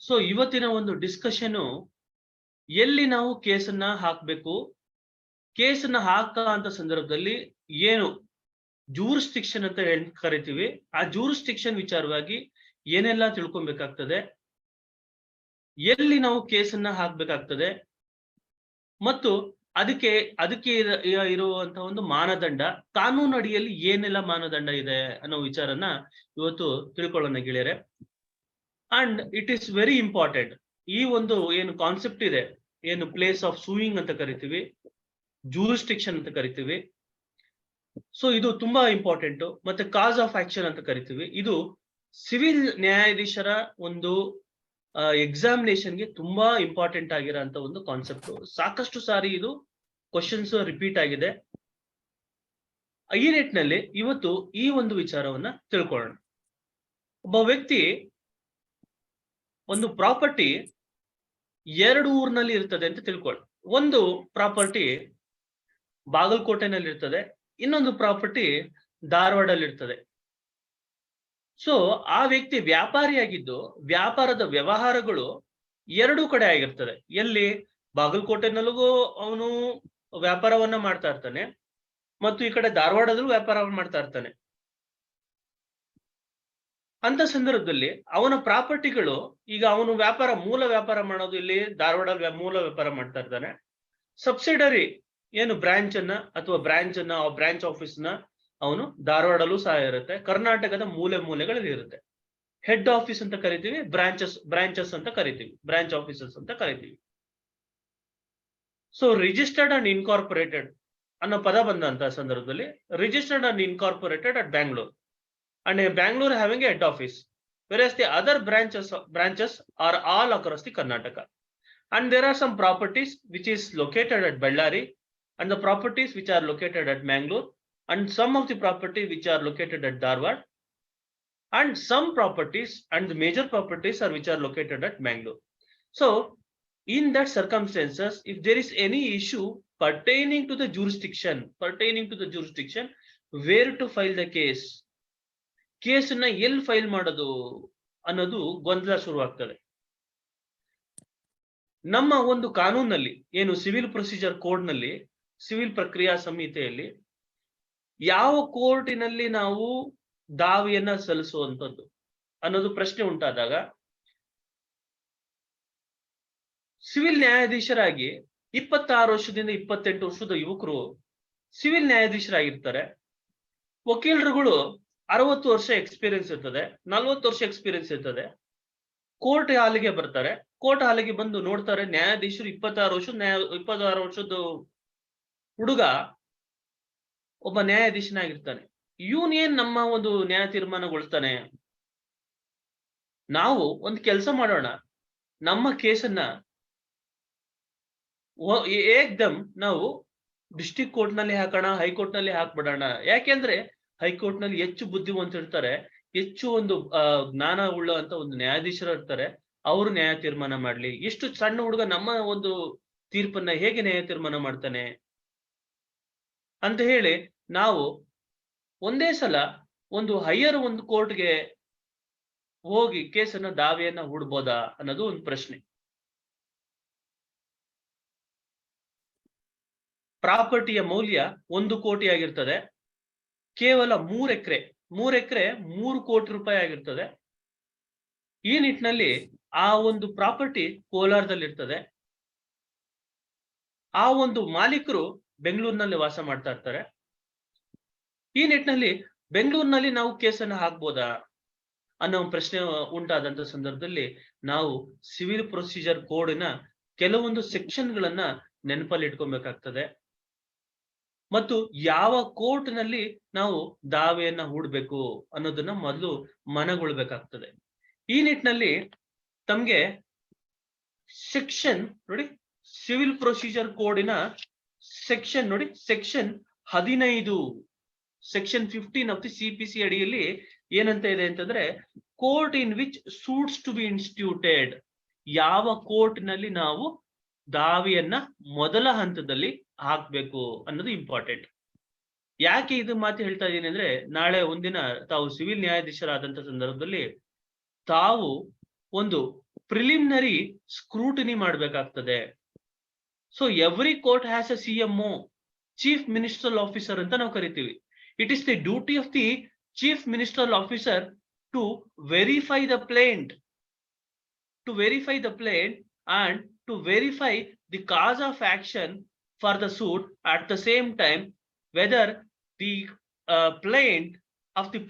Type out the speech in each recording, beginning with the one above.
So ಇವತ್ತಿನ ಒಂದು discussion ಎಲ್ಲಿ ನಾವು ಕೇಸನ್ನ ಹಾಕಬೇಕು, ಕೇಸನ್ನ ಅಂತ ಸಂದರ್ಭದಲ್ಲಿ ಏನು ಜೂರಿಸ್ಡಿಕ್ಷನ್ ಅಂತ ಕರಿತೀವಿ, ಆ ಜೂರಿಸ್ಡಿಕ್ಷನ್ ವಿಚಾರವಾಗಿ ಏನೆಲ್ಲ ತಿಳ್ಕೊಬೇಕಾಗ್ತದೆ, ಎಲ್ಲಿ ನಾವು ಕೇಸನ್ನ ಹಾಕಬೇಕಾಗ್ತದೆ ಮತ್ತು ಅದಕ್ಕೆ ಇರುವಂತಹ ಒಂದು ಮಾನದಂಡ, ಕಾನೂನು ಅಡಿಯಲ್ಲಿ ಏನೆಲ್ಲ ಮಾನದಂಡ ಇದೆ ಅನ್ನೋ ವಿಚಾರನ ಇವತ್ತು ತಿಳ್ಕೊಳ್ಳೋಣ ಗೆಳೆಯರೆ. And it is very important. ಈ ಒಂದು ಏನು ಕಾನ್ಸೆಪ್ಟ್ ಇದೆ, ಏನು ಪ್ಲೇಸ್ ಆಫ್ ಸೂಯಿಂಗ್ ಅಂತ ಕರಿತೀವಿ, ಜೂರಿಸ್ಡಿಕ್ಷನ್ ಅಂತ ಕರಿತೀವಿ, ಸೊ ಇದು ತುಂಬಾ ಇಂಪಾರ್ಟೆಂಟ್. ಮತ್ತೆ ಕಾಸ್ ಆಫ್ ಆಕ್ಷನ್ ಅಂತ ಕರಿತೀವಿ. ಇದು ಸಿವಿಲ್ ನ್ಯಾಯಾಧೀಶರ ಒಂದು ಎಕ್ಸಾಮಿನೇಷನ್ಗೆ ತುಂಬಾ ಇಂಪಾರ್ಟೆಂಟ್ ಆಗಿರೋಂತ ಒಂದು ಕಾನ್ಸೆಪ್ಟ್. ಸಾಕಷ್ಟು ಸಾರಿ ಇದು ಕ್ವಶನ್ಸ್ ರಿಪೀಟ್ ಆಗಿದೆ. ಈ ನಿಟ್ಟಿನಲ್ಲಿ ಇವತ್ತು ಈ ಒಂದು ವಿಚಾರವನ್ನ ತಿಳ್ಕೊಳ್ಳೋಣ. ಒಬ್ಬ ವ್ಯಕ್ತಿ ಒಂದು ಪ್ರಾಪರ್ಟಿ ಎರಡು ಊರಿನಲ್ಲಿ ಇರ್ತದೆ ಅಂತ ತಿಳ್ಕೊಳ್ಳಿ. ಒಂದು ಪ್ರಾಪರ್ಟಿ ಬಾಗಲಕೋಟೆನಲ್ಲಿ ಇರ್ತದೆ, ಇನ್ನೊಂದು ಪ್ರಾಪರ್ಟಿ ಧಾರವಾಡಲ್ಲಿ ಇರ್ತದೆ. ಸೊ ಆ ವ್ಯಕ್ತಿ ವ್ಯಾಪಾರಿಯಾಗಿದ್ದು ವ್ಯಾಪಾರದ ವ್ಯವಹಾರಗಳು ಎರಡೂ ಕಡೆ ಆಗಿರ್ತದೆ. ಎಲ್ಲಿ ಬಾಗಲಕೋಟೆನಲ್ಲಿಗೂ ಅವನು ವ್ಯಾಪಾರವನ್ನ ಮಾಡ್ತಾ ಇರ್ತಾನೆ ಮತ್ತು ಈ ಕಡೆ ಧಾರವಾಡದಲ್ಲೂ ವ್ಯಾಪಾರವನ್ನ ಮಾಡ್ತಾ ಇರ್ತಾನೆ. ಅಂತ ಸಂದರ್ಭದಲ್ಲಿ ಅವನ ಪ್ರಾಪರ್ಟಿಗಳು, ಈಗ ಅವನು ಮೂಲ ವ್ಯಾಪಾರ ಮಾಡೋದು ಇಲ್ಲಿ ಧಾರವಾಡ ಮೂಲ ವ್ಯಾಪಾರ ಮಾಡ್ತಾ ಇರ್ತಾನೆ. ಸಬ್ಸಿಡರಿ ಏನು ಬ್ರಾಂಚ್ ಅನ್ನ ಅಥವಾ ಬ್ರಾಂಚ್ ಆಫೀಸ್ ನ ಅವನು ಧಾರವಾಡಲ್ಲೂ ಸಹ ಇರುತ್ತೆ, ಕರ್ನಾಟಕದ ಮೂಲೆಗಳಲ್ಲಿ ಇರುತ್ತೆ. ಹೆಡ್ ಆಫೀಸ್ ಅಂತ ಕರಿತೀವಿ, ಬ್ರಾಂಚಸ್ ಅಂತ ಕರಿತೀವಿ, ಬ್ರಾಂಚ್ ಆಫೀಸಸ್ ಅಂತ ಕರಿತೀವಿ. ಸೊ ರಿಜಿಸ್ಟರ್ಡ್ ಅಂಡ್ ಇನ್ಕಾರ್ಪೊರೇಟೆಡ್ ಅನ್ನೋ ಪದ ಬಂದಂತ ಸಂದರ್ಭದಲ್ಲಿ, registered and incorporated at Bangalore and Bangalore having a head office, whereas the other branches are all across the Karnataka. And there are some properties which is located at Bellary, and the properties which are located at Mangalore, and some of the property which are located at Dharwad, and some properties and the major properties are which are located at Mangalore. So in that circumstances, if there is any issue pertaining to the jurisdiction, where to file the case, ಕೇಸನ್ನ ಎಲ್ಲಿ file ಮಾಡೋದು ಅನ್ನೋದು ಗೊಂದಲ ಶುರುವಾಗ್ತದೆ. ನಮ್ಮ ಒಂದು ಕಾನೂನಲ್ಲಿ ಏನು civil procedure code ನಲ್ಲಿ, ಸಿವಿಲ್ ಪ್ರಕ್ರಿಯಾ ಸಂಹಿತೆಯಲ್ಲಿ ಯಾವ ಕೋರ್ಟಿನಲ್ಲಿ ನಾವು ದಾವೆಯನ್ನ ಸಲ್ಲಿಸುವಂಥದ್ದು ಅನ್ನೋದು ಪ್ರಶ್ನೆ ಉಂಟಾದಾಗ, ಸಿವಿಲ್ ನ್ಯಾಯಾಧೀಶರಾಗಿ 26 ವರ್ಷದಿಂದ 28 ವರ್ಷದ ಯುವಕರು ಸಿವಿಲ್ ನ್ಯಾಯಾಧೀಶರಾಗಿರ್ತಾರೆ. ವಕೀಲರುಗಳು 60 ವರ್ಷ ಎಕ್ಸ್ಪೀರಿಯನ್ಸ್ ಇರ್ತದೆ, 40 ವರ್ಷ ಎಕ್ಸ್ಪೀರಿಯನ್ಸ್ ಇರ್ತದೆ. ಕೋರ್ಟ್ ಹಾಲಿಗೆ ಬರ್ತಾರೆ, ಕೋರ್ಟ್ ಹಾಲಿಗೆ ಬಂದು ನೋಡ್ತಾರೆ, ನ್ಯಾಯಾಧೀಶರು 26 ವರ್ಷದ ಹುಡುಗ ಒಬ್ಬ ನ್ಯಾಯಾಧೀಶನಾಗಿರ್ತಾನೆ. ಏನ್ ನಮ್ಮ ಒಂದು ನ್ಯಾಯ ತೀರ್ಮಾನಗೊಳ್ತಾನೆ. ನಾವು ಒಂದು ಕೆಲಸ ಮಾಡೋಣ, ನಮ್ಮ ಕೇಸನ್ನ ಏಕ್ದಮ್ ನಾವು ಡಿಸ್ಟ್ರಿಕ್ಟ್ ಕೋರ್ಟ್ ನಲ್ಲಿ ಹಾಕೋಣ, ಹೈಕೋರ್ಟ್ ನಲ್ಲಿ ಹಾಕ್ಬಿಡೋಣ. ಯಾಕೆಂದ್ರೆ ಹೈಕೋರ್ಟ್ ನಲ್ಲಿ ಹೆಚ್ಚು ಬುದ್ಧಿವಂತ ಇರ್ತಾರೆ, ಹೆಚ್ಚು ಒಂದು ಜ್ಞಾನ ಉಳ್ಳುವಂತ ಒಂದು ನ್ಯಾಯಾಧೀಶರು ಇರ್ತಾರೆ. ಅವರು ನ್ಯಾಯ ತೀರ್ಮಾನ ಮಾಡ್ಲಿ. ಎಷ್ಟು ಸಣ್ಣ ಹುಡುಗ ನಮ್ಮ ಒಂದು ತೀರ್ಪನ್ನ ಹೇಗೆ ನ್ಯಾಯ ತೀರ್ಮಾನ ಮಾಡ್ತಾನೆ ಅಂತ ಹೇಳಿ ನಾವು ಒಂದೇ ಸಲ ಒಂದು ಹೈಯರ್ ಒಂದು ಕೋರ್ಟ್ಗೆ ಹೋಗಿ ಕೇಸನ್ನ ದಾವೆಯನ್ನ ಹೂಡ್ಬೋದಾ ಅನ್ನೋದು ಒಂದು ಪ್ರಶ್ನೆ. ಪ್ರಾಪರ್ಟಿಯ ಮೌಲ್ಯ 1 ಕೋಟಿ ಆಗಿರ್ತದೆ. ಕೇವಲ 3 ಎಕರೆ 3 ಕೋಟಿ ರೂಪಾಯಿ ಆಗಿರ್ತದೆ. ಈ ನಿಟ್ಟಿನಲ್ಲಿ ಆ ಒಂದು ಪ್ರಾಪರ್ಟಿ ಕೋಲಾರದಲ್ಲಿರ್ತದೆ. ಆ ಒಂದು ಮಾಲೀಕರು ಬೆಂಗಳೂರಿನಲ್ಲಿ ವಾಸ ಮಾಡ್ತಾ ಇರ್ತಾರೆ. ಈ ನಿಟ್ಟಿನಲ್ಲಿ ಬೆಂಗಳೂರಿನಲ್ಲಿ ನಾವು ಕೇಸನ್ನ ಹಾಕ್ಬೋದಾ ಅನ್ನೋ ಪ್ರಶ್ನೆ ಉಂಟಾದಂತ ಸಂದರ್ಭದಲ್ಲಿ ನಾವು ಸಿವಿಲ್ ಪ್ರೊಸೀಜರ್ ಕೋಡಿನ ಕೆಲವೊಂದು ಸೆಕ್ಷನ್ ಗಳನ್ನ ನೆನಪಲ್ಲಿ ಇಟ್ಕೊಬೇಕಾಗ್ತದೆ ಮತ್ತು ಯಾವ ಕೋರ್ಟ್ ನಲ್ಲಿ ನಾವು ದಾವೆಯನ್ನ ಹೂಡ್ಬೇಕು ಅನ್ನೋದನ್ನ ಮೊದಲು ಮನಗೊಳ್ಬೇಕಾಗ್ತದೆ. ಈ ನಿಟ್ಟಿನಲ್ಲಿ ತಮ್ಗೆ ಸೆಕ್ಷನ್ ನೋಡಿ, ಸಿವಿಲ್ ಪ್ರೊಸೀಜರ್ ಕೋಡಿನ ಸೆಕ್ಷನ್ ನೋಡಿ, section 15, section 15 of the CPC ಅಡಿಯಲ್ಲಿ ಏನಂತ ಇದೆ ಅಂತಂದ್ರೆ, court in which suits to be instituted. ಯಾವ ಕೋರ್ಟ್ ನಲ್ಲಿ ನಾವು ದಾವೆಯನ್ನ ಮೊದಲ ಹಂತದಲ್ಲಿ ಹಾಕ್ಬೇಕು ಅನ್ನೋದು ಇಂಪಾರ್ಟೆಂಟ್. ಯಾಕೆ ಇದು ಮಾತು ಹೇಳ್ತಾ ಇದ್ದೀನಿ ಅಂದ್ರೆ, ನಾಳೆ ಒಂದಿನ ತಾವು ಸಿವಿಲ್ ನ್ಯಾಯಾಧೀಶರಾದಂತ ಸಂದರ್ಭದಲ್ಲಿ ತಾವು ಒಂದು ಪ್ರಿಲಿಮಿನರಿ ಸ್ಕ್ರೂಟಿನಿ ಮಾಡಬೇಕಾಗ್ತದೆ. So every court has a CMO, chief ministerial officer ಅಂತ ನಾವು ಕರಿತೀವಿ. It is the duty of the chief ministerial officer to verify the plaint, and to verify the cause of action for the suit, at the same time whether the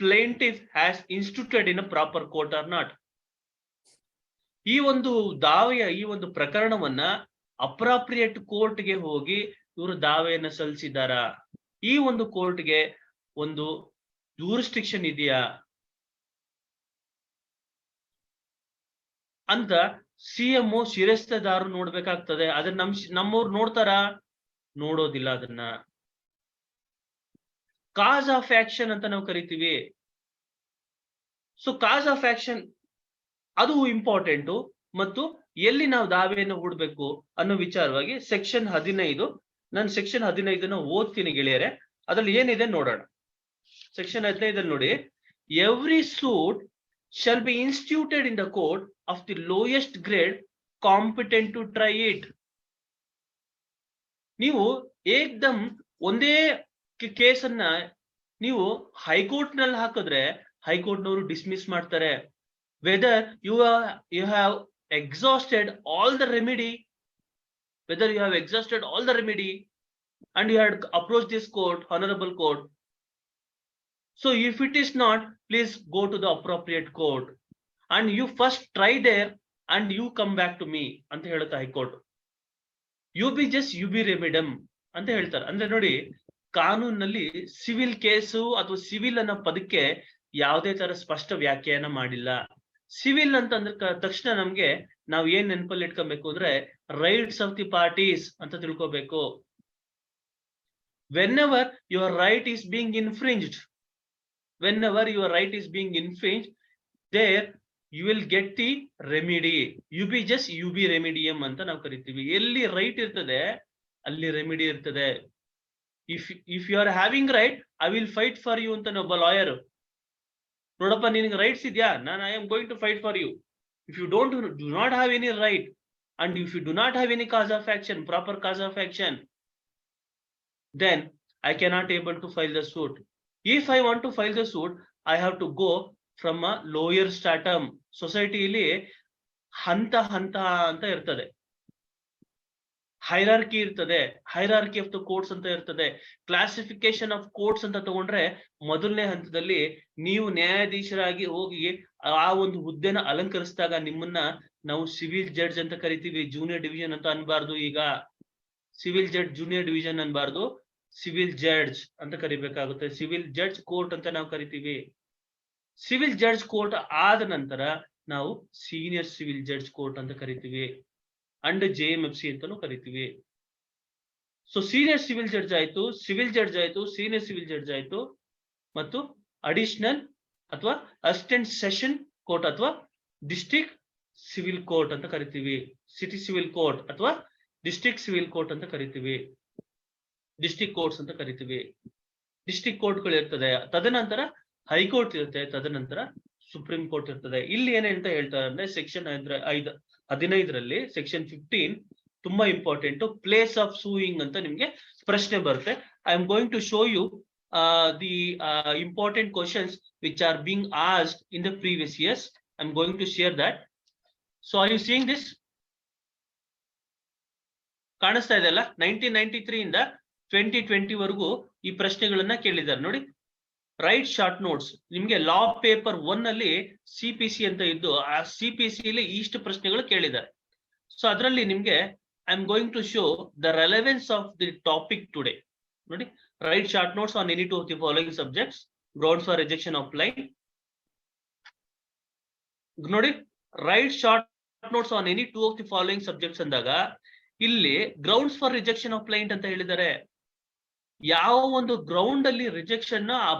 plaintiff has instituted in a proper court or not. ಈ ಒಂದು ದಾವೆಯ ಈ ಒಂದು ಪ್ರಕರಣವನ್ನ appropriate ಕೋರ್ಟ್ಗೆ ಹೋಗಿ ಇವರು ದಾವೆಯನ್ನ ಸಲ್ಲಿಸಿದಾರ, ಈ ಒಂದು ಕೋರ್ಟ್ಗೆ ಒಂದು ಜೂರಿಸ್ಡಿಕ್ಷನ್ ಇದೆಯಾ ಅಂತ CMO ಶಿರಸ್ತೇದಾರರು ನೋಡ್ಬೇಕಾಗ್ತದೆ. ಅದನ್ನ ನಮ್ಮವ್ರು ನೋಡ್ತಾರ? ನೋಡೋದಿಲ್ಲ. ಅದನ್ನ ಕಾಸ್ ಆಫ್ ಆಕ್ಷನ್ ಅಂತ ನಾವು ಕರಿತೀವಿ. ಸೊ ಕಾಸ್ ಆಫ್ ಆಕ್ಷನ್ ಅದು ಇಂಪಾರ್ಟೆಂಟು. ಮತ್ತು ಎಲ್ಲಿ ನಾವು ದಾವೆಯನ್ನು ಹೂಡಬೇಕು ಅನ್ನೋ ವಿಚಾರವಾಗಿ ಸೆಕ್ಷನ್ 15, ನಾನು ಸೆಕ್ಷನ್ 15 ಓದ್ತೀನಿ ಗೆಳೆಯರೆ. ಅದ್ರಲ್ಲಿ ಏನಿದೆ ನೋಡೋಣ. ಸೆಕ್ಷನ್ 15 ನೋಡಿ, every suit shall be instituted in the court of the lowest grade competent to try it. ನೀವು ಏಕ್ದಮ್ ಒಂದೇ ಕೇಸನ್ನ ನೀವು ಹೈಕೋರ್ಟ್ ನಲ್ಲಿ ಹಾಕಿದ್ರೆ ಹೈಕೋರ್ಟ್ನವರು ಡಿಸ್ಮಿಸ್ ಮಾಡ್ತಾರೆ. Whether you have exhausted all the remedy, and you had approached this court, honorable court. So if it is not, please go to the appropriate court and you first try there and you come back to me ಅಂತ ಹೇಳುತ್ತೆ high court. You B ರೆಮಿಡಮ್ ಅಂತ ಹೇಳ್ತಾರೆ. ಅಂದ್ರೆ ನೋಡಿ, ಕಾನೂನಲ್ಲಿ civil case ಅಥವಾ civil ಅನ್ನೋ ಪದಕ್ಕೆ ಯಾವುದೇ ತರ ಸ್ಪಷ್ಟ ವ್ಯಾಖ್ಯಾನ ಮಾಡಿಲ್ಲ. ಸಿವಿಲ್ ಅಂತಂದ್ರೆ ತಕ್ಷಣ ನಮ್ಗೆ ನಾವ್ ಏನ್ ನೆನಪಲ್ಲಿ ಇಟ್ಕೊಬೇಕು ಅಂದ್ರೆ ರೈಟ್ಸ್ ಆಫ್ ದಿ ಪಾರ್ಟೀಸ್ ಅಂತ ತಿಳ್ಕೊಬೇಕು. whenever your right is being infringed, there you will get the remedy. ಯು ಬಿ ರೆಮಿಡಿಯಂ ಅಂತ ನಾವು ಕರಿತೀವಿ. ಎಲ್ಲಿ ರೈಟ್ ಇರ್ತದೆ ಅಲ್ಲಿ ರೆಮಿಡಿ ಇರ್ತದೆ. If you are having right, I will fight for you ಅಂತ ಒಬ್ಬ ಲಾಯರ್, ನೋಡಪ್ಪ ನಿನಗೆ ರೈಟ್ಸ್ ಇದೆಯಾ, I am going to fight for you. If you do not have any right and if you do not have any cause of action, proper cause of action, then I cannot able to file the suit. If I want to file the suit, I have to go from a lower stratum. Society ಇಲ್ಲಿ ಹಂತ ಅಂತ ಇರ್ತದೆ, hierarchy ಇರ್ತದೆ. Hierarchy of the courts ಅಂತ ಇರ್ತದೆ. Classification of courts ಅಂತ ತಗೊಂಡ್ರೆ ಮೊದಲನೇ ಹಂತದಲ್ಲಿ ನೀವು ನ್ಯಾಯಾಧೀಶರಾಗಿ ಹೋಗಿ ಆ ಒಂದು ಹುದ್ದೆನ ಅಲಂಕರಿಸಿದಾಗ ನಿಮ್ಮನ್ನ ನಾವು ಸಿವಿಲ್ ಜಡ್ಜ್ ಅಂತ ಕರಿತೀವಿ. ಜೂನಿಯರ್ ಡಿವಿಷನ್ ಅಂತ ಅನ್ಬಾರ್ದು. ಈಗ ಸಿವಿಲ್ ಜಡ್ಜ್ ಜೂನಿಯರ್ ಡಿವಿಷನ್ ಅನ್ಬಾರ್ದು, ಸಿವಿಲ್ ಜಡ್ಜ್ ಅಂತ ಕರಿಬೇಕಾಗುತ್ತೆ. ಸಿವಿಲ್ ಜಡ್ಜ್ ಕೋರ್ಟ್ ಅಂತ ನಾವು ಕರಿತೀವಿ. ಸಿವಿಲ್ ಜಡ್ಜ್ ಕೋರ್ಟ್ ಆದ ನಂತರ ನಾವು ಸೀನಿಯರ್ ಸಿವಿಲ್ ಜಡ್ಜ್ ಕೋರ್ಟ್ ಅಂತ ಕರಿತೀವಿ, ಅಂಡ್ JMFC ಅಂತಾನು ಕರಿತೀವಿ. ಸೊ ಸೀನಿಯರ್ ಸಿವಿಲ್ ಜಡ್ಜ್ ಆಯ್ತು, ಸಿವಿಲ್ ಜಡ್ಜ್ ಆಯ್ತು, ಸೀನಿಯರ್ ಸಿವಿಲ್ ಜಡ್ಜ್ ಆಯ್ತು, ಮತ್ತು ಅಡಿಷನಲ್ ಅಥವಾ ಅಸಿಸ್ಟೆಂಟ್ ಸೆಷನ್ ಕೋರ್ಟ್ ಅಥವಾ ಡಿಸ್ಟ್ರಿಕ್ಟ್ ಸಿವಿಲ್ ಕೋರ್ಟ್ ಅಂತ ಕರಿತೀವಿ. ಸಿಟಿ ಸಿವಿಲ್ ಕೋರ್ಟ್ ಅಥವಾ ಡಿಸ್ಟ್ರಿಕ್ಟ್ ಸಿವಿಲ್ ಕೋರ್ಟ್ ಅಂತ ಕರಿತೀವಿ. ಡಿಸ್ಟ್ರಿಕ್ಟ್ ಕೋರ್ಟ್ಸ್ ಅಂತ ಕರಿತೀವಿ. ಡಿಸ್ಟ್ರಿಕ್ಟ್ ಕೋರ್ಟ್ಗಳು ಇರ್ತದೆ, ತದನಂತರ ಹೈಕೋರ್ಟ್ ಇರುತ್ತೆ, ತದನಂತರ ಸುಪ್ರೀಂ ಕೋರ್ಟ್ ಇರ್ತದೆ. ಇಲ್ಲಿ ಏನಂತ ಹೇಳ್ತಾರೆ ಅಂದ್ರೆ ಸೆಕ್ಷನ್ 15ರಲ್ಲಿ ಸೆಕ್ಷನ್ 15 ತುಂಬಾ ಇಂಪಾರ್ಟೆಂಟ್. ಪ್ಲೇಸ್ ಆಫ್ ಸೂಯಿಂಗ್ ಅಂತ ನಿಮ್ಗೆ ಪ್ರಶ್ನೆ ಬರುತ್ತೆ. I am going to show you the important questions which are being asked in the previous years. I am going to share that. So are you seeing this? ಕಾಣಿಸ್ತಾ ಇದೆಯಲ್ಲ? 1993 ಇಂದ 2020 ವರೆಗೂ ಈ ಪ್ರಶ್ನೆಗಳನ್ನ ಕೇಳಿದ್ದಾರೆ ನೋಡಿ. Write short notes. ನಿಮ್ಗೆ ಲಾ paper 1 ಅಲ್ಲಿ CPC ಅಂತ ಇದ್ದು, ಆ CPC ಅಲ್ಲಿ ಇಷ್ಟು ಪ್ರಶ್ನೆಗಳು ಕೇಳಿದ್ದಾರೆ. ಸೊ ಅದರಲ್ಲಿ ನಿಮ್ಗೆ I am going to show the relevance of the topic today. ನೋಡಿ, write short notes on any two of the following subjects, grounds for rejection of plaint. ನೋಡಿ, write short notes on any two of the following subjects ಅಂದಾಗ ಇಲ್ಲಿ grounds for rejection of plaint ಅಂತ ಹೇಳಿದ್ದಾರೆ. ಯಾವ ಒಂದು ground ಅಲ್ಲಿ rejection ಆ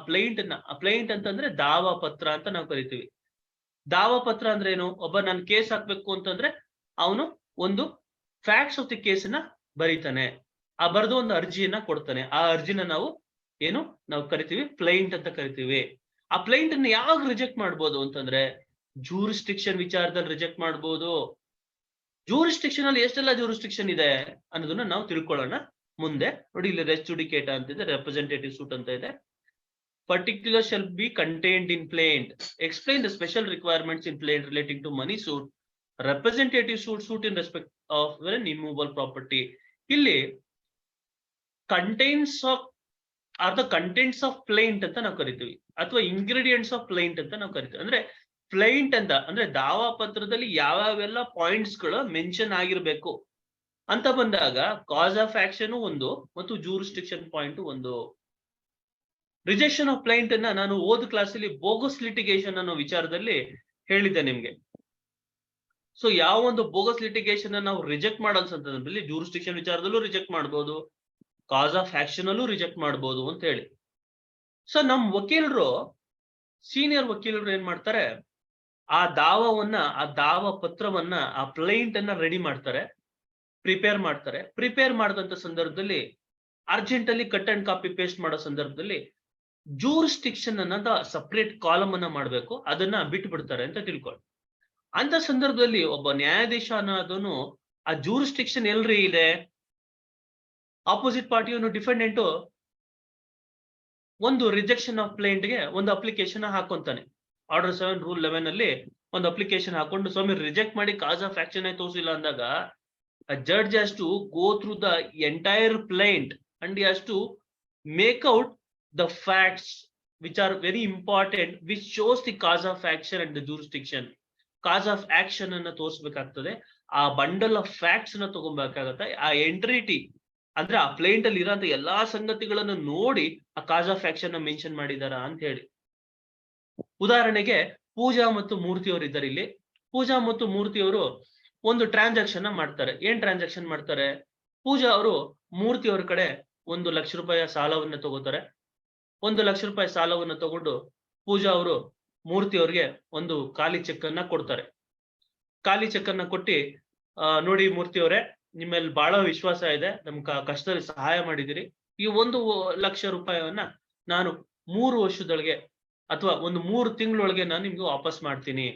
plaint ಅಂತಂದ್ರೆ ದಾವಾ ಪತ್ರ ಅಂತ ನಾವು ಕರಿತೀವಿ. ದಾವಾ ಪತ್ರ ಅಂದ್ರೆ ಏನು? ಒಬ್ಬ ನಾನು ಕೇಸ್ ಹಾಕ್ಬೇಕು ಅಂತಂದ್ರೆ ಅವನು ಒಂದು ಫ್ಯಾಕ್ಟ್ಸ್ ಆಫ್ ದಿ ಕೇಸನ್ನ ಬರೀತಾನೆ, ಆ ಬರೆದು ಒಂದು ಅರ್ಜಿಯನ್ನ ಕೊಡ್ತಾನೆ. ಆ ಅರ್ಜಿನ ನಾವು ಕರಿತೀವಿ ಪ್ಲೈಂಟ್ ಅಂತ ಕರಿತೀವಿ. ಆ ಪ್ಲೈಂಟ್ ಅನ್ನ ಯಾವಾಗ ರಿಜೆಕ್ಟ್ ಮಾಡ್ಬೋದು ಅಂತಂದ್ರೆ ಜೂರಿಸ್ಟಿಕ್ಷನ್ ವಿಚಾರದಲ್ಲಿ ರಿಜೆಕ್ಟ್ ಮಾಡಬಹುದು. ಜೂರಿಸ್ಟಿಕ್ಷನ್ ಅಲ್ಲಿ ಎಷ್ಟೆಲ್ಲ ಜೂರಿಸ್ಟಿಕ್ಷನ್ ಇದೆ ಅನ್ನೋದನ್ನ ನಾವು ತಿಳ್ಕೊಳ್ಳೋಣ ಮುಂದೆ. ನೋಡಿ ಇಲ್ಲಿ ರೆಸ್ ಜುಡಿಕೇಟ ಅಂತ ಇದೆ, ರೆಪ್ರೆಸೆಂಟೇಟಿವ್ ಸೂಟ್ ಅಂತ ಇದೆ. Particular shall be contained in plaint. Explain the special requirements in plaint relating to money suit, representative suit in respect of an immovable property. ಇಲ್ಲಿ contains of are the contents of plaint ಅಂತ ನಾವು ಕರಿತೀವಿ, ಅಥವಾ ingredients of plaint ಅಂತ ನಾವು ಕರಿತೀವಿ. ಅಂದ್ರೆ plaint ಅಂತ ಅಂದ್ರೆ ದಾವಾ ಪತ್ರದಲ್ಲಿ ಯಾವ್ಯಾವೆಲ್ಲ ಪಾಯಿಂಟ್ಸ್ ಗಳು ಮೆನ್ಷನ್ ಆಗಿರ್ಬೇಕು ಅಂತ ಬಂದಾಗ ಕಾಸ್ ಆಫ್ ಆಕ್ಷನ್ ಒಂದು ಮತ್ತು ಜೂರಿಸ್ಟಿಕ್ಷನ್ ಪಾಯಿಂಟ್ ಒಂದು. ರಿಜೆಕ್ಷನ್ ಆಫ್ ಪ್ಲೇಂಟ್ ಅನ್ನ ನಾನು ಓದ್ ಕ್ಲಾಸಲ್ಲಿ ಬೋಗಸ್ ಲಿಟಿಗೇಷನ್ ಅನ್ನೋ ವಿಚಾರದಲ್ಲಿ ಹೇಳಿದ್ದೆ ನಿಮ್ಗೆ. ಸೊ ಯಾವ ಒಂದು ಬೋಗಸ್ ಲಿಟಿಗೇಷನ್ ನಾವು ರಿಜೆಕ್ಟ್ ಮಾಡಲ್ ಸಂದರ್ಭದಲ್ಲಿ ಜೂರಿಸ್ಟಿಕ್ಷನ್ ವಿಚಾರದಲ್ಲೂ ರಿಜೆಕ್ಟ್ ಮಾಡಬಹುದು, ಕಾಸ್ ಆಫ್ ಆಕ್ಷನ್ ಅಲ್ಲೂ ರಿಜೆಕ್ಟ್ ಮಾಡಬಹುದು ಅಂತ ಹೇಳಿ. ಸೊ ನಮ್ ವಕೀಲರು, ಸೀನಿಯರ್ ವಕೀಲರು ಏನ್ ಮಾಡ್ತಾರೆ, ಆ ದಾವ ಪತ್ರವನ್ನ, ಆ ಪ್ಲೇಂಟ್ ಅನ್ನ ರೆಡಿ ಮಾಡ್ತಾರೆ, ಪ್ರಿಪೇರ್ ಮಾಡಿದಂತ ಸಂದರ್ಭದಲ್ಲಿ ಅರ್ಜೆಂಟ್ ಅಲ್ಲಿ ಕಟ್ ಅಂಡ್ ಕಾಪಿ ಪೇಸ್ಟ್ ಮಾಡೋ ಸಂದರ್ಭದಲ್ಲಿ ಜೂರಿಸ್ಟಿಕ್ಷನ್ ಅನ್ನೋದ ಸಪರೇಟ್ ಕಾಲಮ್ ಅನ್ನ ಮಾಡ್ಬೇಕು, ಅದನ್ನ ಬಿಟ್ಟು ಬಿಡ್ತಾರೆ ಅಂತ ತಿಳ್ಕೊಳ್ಳಿ. ಅಂತ ಸಂದರ್ಭದಲ್ಲಿ ಒಬ್ಬ ನ್ಯಾಯಾಧೀಶ ಅನ್ನೋದನ್ನು ಆ ಜೂರಿಸ್ಟಿಕ್ಷನ್ ಎಲ್ರಿ ಇದೆ, ಆಪೋಸಿಟ್ ಪಾರ್ಟಿಯನ್ನು ಡಿಫೆಂಡೆಂಟ್ ಒಂದು ರಿಜೆಕ್ಷನ್ ಆಫ್ ಪ್ಲೇಂಟ್ಗೆ ಒಂದು ಅಪ್ಲಿಕೇಶನ್ ಹಾಕೊಂತಾನೆ. ಆರ್ಡರ್ 7 ರೂಲ್ 11 ಅಲ್ಲಿ ಒಂದು ಅಪ್ಲಿಕೇಶನ್ ಹಾಕೊಂಡು ಸ್ವಾಮಿ ರಿಜೆಕ್ಟ್ ಮಾಡಿ ಕಾಸ್ ಆಫ್ ಆಕ್ಷನ್ ತೋರಿಸಿಲ್ಲ ಅಂದಾಗ judge has to go through the entire plaint and has to make out the facts which are very important, which shows the cause of action and the jurisdiction. Cause of action ಅನ್ನ ತೋರಿಸಬೇಕಾಗ್ತದೆ, ಆ bundle of facts ಅನ್ನ ತಗೊಬೇಕಾಗತ್ತೆ, ಆ ಎಂಟ್ರಿಟಿ ಅಂದ್ರೆ ಆ plaint ಅಲ್ಲಿ ಇರೋಂತ ಎಲ್ಲಾ ಸಂಗತಿಗಳನ್ನು ನೋಡಿ ಆ ಕಾಸ್ ಆಫ್ ಆಕ್ಷನ್ ಮೆನ್ಷನ್ ಮಾಡಿದಾರ ಅಂತ ಹೇಳಿ. ಉದಾಹರಣೆಗೆ ಪೂಜಾ ಮತ್ತು ಮೂರ್ತಿಯವರು ಇದ್ದಾರೆ ಇಲ್ಲಿ. ಪೂಜಾ ಮತ್ತು ಮೂರ್ತಿಯವರು ಒಂದು ಟ್ರಾನ್ಸಾಕ್ಷನ್ ಮಾಡ್ತಾರೆ. ಏನ್ ಟ್ರಾನ್ಸಾಕ್ಷನ್ ಮಾಡ್ತಾರೆ? ಪೂಜಾ ಅವರು ಮೂರ್ತಿಯವ್ರ ಕಡೆ 1 ಲಕ್ಷ ರೂಪಾಯಿ ಸಾಲವನ್ನ ತಗೋತಾರೆ. 1 ಲಕ್ಷ ರೂಪಾಯಿ ಸಾಲವನ್ನು ತಗೊಂಡು ಪೂಜಾ ಅವರು ಮೂರ್ತಿ ಅವ್ರಿಗೆ ಒಂದು ಖಾಲಿ ಚೆಕ್ ಅನ್ನ ಕೊಡ್ತಾರೆ. ಖಾಲಿ ಚೆಕ್ ಅನ್ನ ಕೊಟ್ಟಿ, ನೋಡಿ ಮೂರ್ತಿ ಅವರೇ, ನಿಮ್ಮಲ್ಲಿ ಬಹಳ ವಿಶ್ವಾಸ ಇದೆ, ನಮ್ ಕಷ್ಟದಲ್ಲಿ ಸಹಾಯ ಮಾಡಿದಿರಿ, ಈ 1 ಲಕ್ಷ ರೂಪಾಯಿಯನ್ನ ನಾನು 3 ವರ್ಷದೊಳಗೆ ಅಥವಾ ಒಂದು 3 ತಿಂಗಳೊಳಗೆ ನಾನು ನಿಮ್ಗೆ ವಾಪಸ್ ಮಾಡ್ತೀನಿ,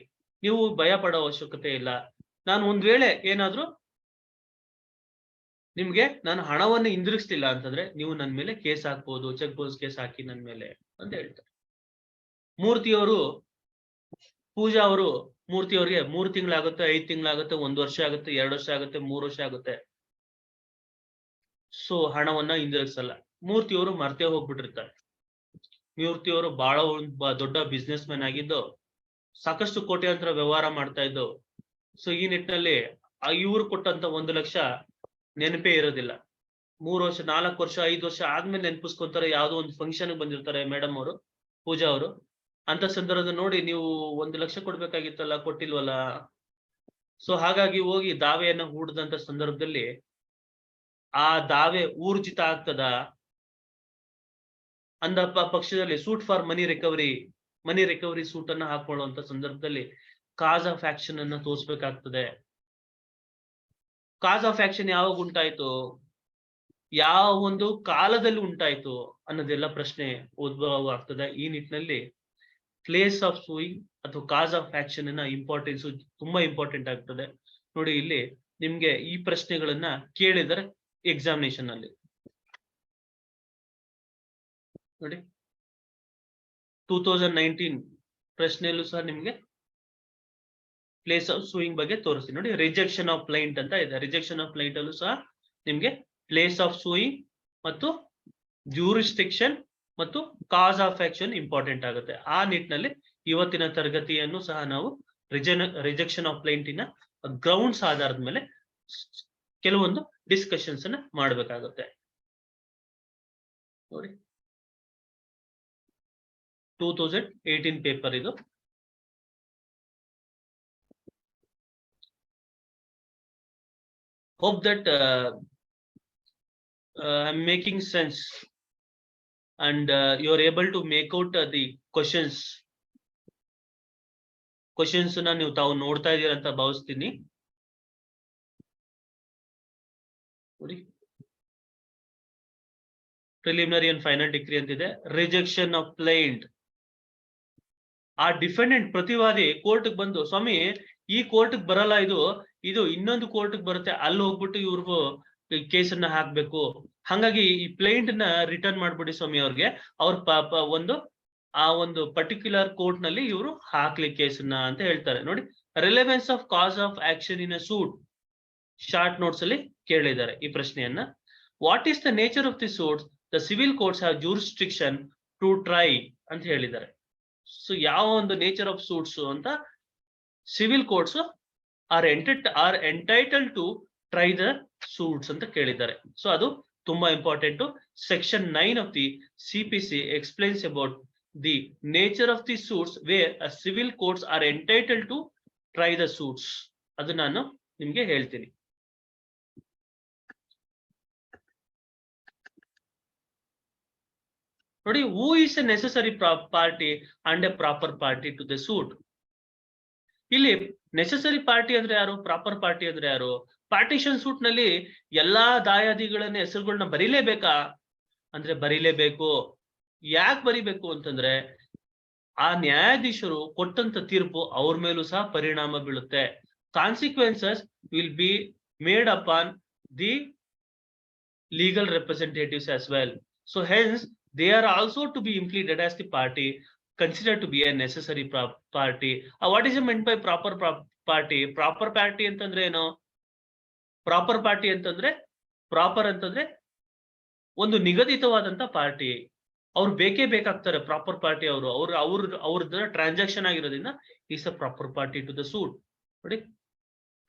ನೀವು ಭಯ ಪಡೋ ಅವಶ್ಯಕತೆ ಇಲ್ಲ. ನಾನು ಒಂದ್ ವೇಳೆ ಏನಾದ್ರೂ ನಿಮ್ಗೆ ನಾನು ಹಣವನ್ನು ಹಿಂದಿರುಗಿಸ್ತಿಲ್ಲ ಅಂತಂದ್ರೆ ನೀವು ನನ್ನ ಮೇಲೆ ಕೇಸ್ ಹಾಕ್ಬೋದು, ಚೆಕ್ ಬೌನ್ಸ್ ಕೇಸ್ ಹಾಕಿ ನನ್ನ ಮೇಲೆ ಅಂತ ಹೇಳ್ತಾರೆ. ಮೂರ್ತಿಯವರು, ಪೂಜಾ ಅವರು ಮೂರ್ತಿಯವ್ರಿಗೆ 3 ತಿಂಗಳಾಗುತ್ತೆ, 5 ತಿಂಗಳಾಗುತ್ತೆ, 1 ವರ್ಷ ಆಗುತ್ತೆ, 2 ವರ್ಷ ಆಗುತ್ತೆ, 3 ವರ್ಷ ಆಗುತ್ತೆ, ಸೊ ಹಣವನ್ನ ಹಿಂದಿರುಗಿಸಲ್ಲ. ಮೂರ್ತಿಯವರು ಮರ್ತೇ ಹೋಗ್ಬಿಟ್ಟಿರ್ತಾರೆ. ಮೂರ್ತಿಯವರು ಬಹಳ ದೊಡ್ಡ ಬಿಸ್ನೆಸ್ ಮ್ಯಾನ್ ಆಗಿದ್ದು, ಸಾಕಷ್ಟು ಕೋಟ್ಯಾಂತರ ವ್ಯವಹಾರ ಮಾಡ್ತಾ ಇದ್ದು. ಸೊ ಈ ನಿಟ್ಟಿನಲ್ಲಿ ಇವ್ರು ಕೊಟ್ಟಂತ 1 ಲಕ್ಷ ನೆನಪೇ ಇರೋದಿಲ್ಲ. 3 ವರ್ಷ, 4 ವರ್ಷ, 5 ವರ್ಷ ಆದ್ಮೇಲೆ ನೆನಪಿಸ್ಕೊಂತಾರೆ. ಯಾವ್ದೋ ಒಂದು ಫಂಕ್ಷನ್ ಬಂದಿರ್ತಾರೆ ಮೇಡಮ್ ಅವರು, ಪೂಜಾ ಅವರು. ಅಂತ ಸಂದರ್ಭದಲ್ಲಿ ನೋಡಿ, ನೀವು 1 ಲಕ್ಷ ಕೊಡ್ಬೇಕಾಗಿತ್ತಲ್ಲ, ಕೊಟ್ಟಿಲ್ವಲ್ಲ. ಸೊ ಹಾಗಾಗಿ ಹೋಗಿ ದಾವೆಯನ್ನ ಹೂಡಿದಂತ ಸಂದರ್ಭದಲ್ಲಿ ಆ ದಾವೆ ಊರ್ಜಿತ ಆಗ್ತದ ಅಂದ ಪಕ್ಷದಲ್ಲಿ suit for money recovery suit ಅನ್ನ ಹಾಕೊಳ್ಳುವಂತ ಸಂದರ್ಭದಲ್ಲಿ ಕಾಸ್ ಆಫ್ ಆಕ್ಷನ್ ಅನ್ನ ತೋರಿಸ್ಬೇಕಾಗ್ತದೆ. ಕಾಸ್ ಆಫ್ ಆಕ್ಷನ್ ಯಾವಾಗ ಉಂಟಾಯ್ತು, ಯಾವ ಒಂದು ಕಾಲದಲ್ಲಿ ಉಂಟಾಯ್ತು ಅನ್ನೋದೆಲ್ಲ ಪ್ರಶ್ನೆ ಉದ್ಭವ ಆಗ್ತದೆ. ಈ ನಿಟ್ಟಿನಲ್ಲಿ ಪ್ಲೇಸ್ ಆಫ್ ಸೂಯಿಂಗ್ ಅಥವಾ ಕಾಸ್ ಆಫ್ ಆಕ್ಷನ್ ಅನ್ನ ಇಂಪಾರ್ಟೆನ್ಸ್ ತುಂಬಾ ಇಂಪಾರ್ಟೆಂಟ್ ಆಗ್ತದೆ. ನೋಡಿ, ಇಲ್ಲಿ ನಿಮ್ಗೆ ಈ ಪ್ರಶ್ನೆಗಳನ್ನ ಕೇಳಿದರೆ ಎಕ್ಸಾಮಿನೇಷನ್ ಅಲ್ಲಿ ನೋಡಿ 2019 ಪ್ರಶ್ನೆಯಲ್ಲೂ ಸಹ ನಿಮ್ಗೆ ಪ್ಲೇಸ್ ಆಫ್ ಸೂಯಿಂಗ್ ಬಗ್ಗೆ ತೋರಿಸ್ತೀನಿ. ನೋಡಿ, ರಿಜೆಕ್ಷನ್ ಆಫ್ ಪ್ಲೈಂಟ್ ಅಂತ ಇದೆ. ರಿಜೆಕ್ಷನ್ ಆಫ್ ಪ್ಲೈಂಟ್ ಅಲ್ಲೂ ಸಹ ನಿಮ್ಗೆ ಪ್ಲೇಸ್ ಆಫ್ ಸೂಯಿಂಗ್ ಮತ್ತು ಜ್ಯೂರಿಸ್ಡಿಕ್ಷನ್ ಮತ್ತು ಕಾಸ್ ಆಫ್ ಆಕ್ಷನ್ ಇಂಪಾರ್ಟೆಂಟ್ ಆಗುತ್ತೆ. ಆ ನಿಟ್ಟಿನಲ್ಲಿ ಇವತ್ತಿನ ತರಗತಿಯನ್ನು ಸಹ ನಾವು ರಿಜೆಕ್ಷನ್ ಆಫ್ ಪ್ಲೈಂಟಿನ ಗ್ರೌಂಡ್ಸ್ ಆಧಾರದ ಮೇಲೆ ಕೆಲವೊಂದು ಡಿಸ್ಕಷನ್ಸ್ ಅನ್ನ ಮಾಡಬೇಕಾಗುತ್ತೆ. ನೋಡಿ, 2018 ಪೇಪರ್ ಇದು. Hope that I'm making sense and you are able to make out the questions ನ ನೀವು ತಾವು ನೋಡ್ತಾ ಇದೀರ ಅಂತ ಭಾವಿಸ್ತೀನಿ. ನೋಡಿ, ಪ್ರಿಲಿಮಿನರಿ ಅಂಡ್ ಫೈನಲ್ ಡಿಗ್ರಿ ಅಂತಿದೆ. ರಿಜೆಕ್ಷನ್ ಆಫ್ ಪ್ಲೈಂಟ್ ಆ ಡಿಫೆಂಡೆಂಟ್ ಪ್ರತಿವಾದಿ ಕೋರ್ಟ್ಗೆ ಬಂದು, ಸ್ವಾಮಿ ಈ ಕೋರ್ಟ್ಗೆ ಬರಲ್ಲ, ಇದು ಇನ್ನೊಂದು ಕೋರ್ಟ್ಗೆ ಬರುತ್ತೆ, ಅಲ್ಲಿ ಹೋಗ್ಬಿಟ್ಟು ಇವ್ರಿಗೂ ಕೇಸನ್ನ ಹಾಕ್ಬೇಕು, ಹಾಗಾಗಿ ಈ ಪ್ಲೇಂಟ್ ನ ರಿಟರ್ನ್ ಮಾಡ್ಬಿಡಿ ಸ್ವಾಮಿ ಅವ್ರಿಗೆ, ಅವ್ರ ಒಂದು ಪರ್ಟಿಕ್ಯುಲರ್ ಕೋರ್ಟ್ ನಲ್ಲಿ ಇವರು ಹಾಕ್ಲಿ ಕೇಸನ್ನ ಅಂತ ಹೇಳ್ತಾರೆ. ನೋಡಿ, relevance of cause of action in a suit short notes ಅಲ್ಲಿ ಕೇಳಿದ್ದಾರೆ ಈ ಪ್ರಶ್ನೆಯನ್ನ. What is the nature of the suits the civil courts have jurisdiction to try ಅಂತ ಹೇಳಿದ್ದಾರೆ. ಸೊ ಯಾವ ಒಂದು ನೇಚರ್ ಆಫ್ ಸೂಟ್ಸ್ ಅಂತ, civil courts are entitle to try the suits ಅಂತ ಕೇಳಿದ್ದಾರೆ. ಸೊ ಅದು ತುಂಬಾ important. Section 9 of the CPC explains about the nature of the suits where a civil courts are entitle to try the suits. ಅದು ನಾನು ನಿಮ್ಗೆ ಹೇಳ್ತೀನಿ. ನೋಡಿ, who is a necessary party and a proper party to the suit. ಇಲ್ಲಿ necessary party ಅಂದ್ರೆ ಯಾರು, proper party ಅಂದ್ರೆ ಯಾರು? ಪಾರ್ಟಿಷನ್ ಸೂಟ್ ನಲ್ಲಿ ಎಲ್ಲಾ ದಾಯಾದಿಗಳನ್ನ ಹೆಸರುಗಳನ್ನ ಬರೀಲೇಬೇಕಾ ಅಂದ್ರೆ ಬರೀಲೇಬೇಕು. ಯಾಕೆ ಬರಿಬೇಕು ಅಂತಂದ್ರೆ ಆ ನ್ಯಾಯಾಧೀಶರು ಕೊಟ್ಟಂತ ತೀರ್ಪು ಅವ್ರ ಮೇಲೂ ಸಹ ಪರಿಣಾಮ ಬೀಳುತ್ತೆ. Consequences will be made upon the legal representatives as well. So hence they are also to be implemented as the party considered to be a necessary party. What is meant by proper party? Proper party ಅಂತಂದ್ರೆ ಏನು? Proper party ಅಂತಂದ್ರೆ, proper ಅಂತಂದ್ರೆ ಒಂದು ನಿಗದಿತವಾದಂತ party. ಅವ್ರು ಬೇಕೇ ಬೇಕಾಗ್ತಾರೆ proper party. ಅವ್ರದ್ದು transaction ಆಗಿರೋದ್ರಿಂದ is a proper party to the suit. ನೋಡಿ,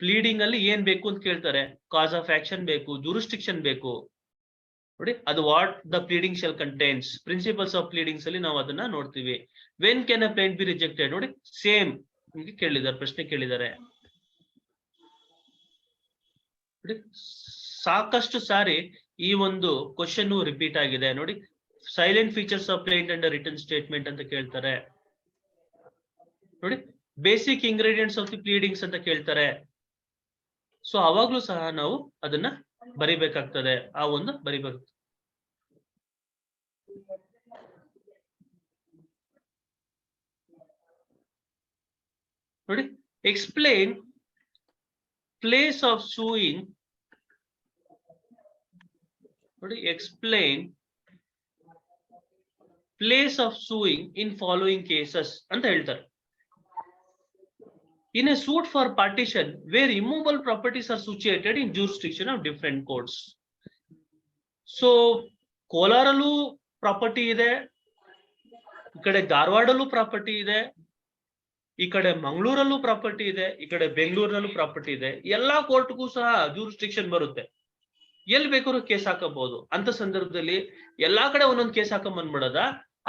ಪ್ಲೀಡಿಂಗ್ ಅಲ್ಲಿ ಏನ್ ಬೇಕು ಅಂತ ಕೇಳ್ತಾರೆ, ಕಾಸ್ ಆಫ್ ಆಕ್ಷನ್ ಬೇಕು, ಜೂರಿಸ್ಡಿಕ್ಷನ್ ಬೇಕು. ನೋಡಿ, ಅದು what the pleading shall contains, principles of pleadings ಅಲ್ಲಿ ನಾವು ಅದನ್ನ ನೋಡ್ತೀವಿ. When can a plaint be rejected? ನೋಡಿ, ಸೇಮ್ ನಿಮ್ಗೆ ಕೇಳಿದ್ದಾರೆ, ಪ್ರಶ್ನೆ ಕೇಳಿದ್ದಾರೆ. ನೋಡಿ, ಸಾಕಷ್ಟು ಸಾರಿ ಈ ಒಂದು ಕ್ವಶನ್ ರಿಪೀಟ್ ಆಗಿದೆ. ನೋಡಿ, silent features of plaint and return statement ಅಂತ ಕೇಳ್ತಾರೆ. ನೋಡಿ, basic ingredients of the pleadings ಅಂತ ಕೇಳ್ತಾರೆ. ಸೊ ಅವಾಗ್ಲೂ ಸಹ ನಾವು ಅದನ್ನ ಬರಿಬೇಕಾಗ್ತದೆ, ಬರಿಬೇಕು. ನೋಡಿ, ಎಕ್ಸ್ಪ್ಲೇನ್ ಪ್ಲೇಸ್ ಆಫ್ ಸೂಯಿಂಗ್. ನೋಡಿ, explain place of sewing in following cases ಅಂತ ಹೇಳ್ತಾರೆ. In a suit for partition where immovable properties are situated in jurisdiction of different courts. So ಕೋಲಾರಲ್ಲೂ ಪ್ರಾಪರ್ಟಿ ಇದೆ, ಈ ಕಡೆ ಧಾರವಾಡಲ್ಲೂ ಪ್ರಾಪರ್ಟಿ ಇದೆ, ಈ ಕಡೆ ಮಂಗಳೂರಲ್ಲೂ ಪ್ರಾಪರ್ಟಿ ಇದೆ, ಈ ಕಡೆ ಬೆಂಗಳೂರಲ್ಲೂ ಪ್ರಾಪರ್ಟಿ ಇದೆ. ಎಲ್ಲಾ ಕೋರ್ಟ್ಗೂ ಸಹ ಜೂರಿಸ್ಡಿಕ್ಷನ್ ಬರುತ್ತೆ, ಎಲ್ಲಿ ಬೇಕಾದ್ರೂ ಕೇಸ್ ಹಾಕಬಹುದು. ಅಂತ ಸಂದರ್ಭದಲ್ಲಿ ಎಲ್ಲಾ ಕಡೆ ಒಂದೊಂದು ಕೇಸ್ ಹಾಕೊಂಡ್ಬಂದ್ಬಿಡೋದ,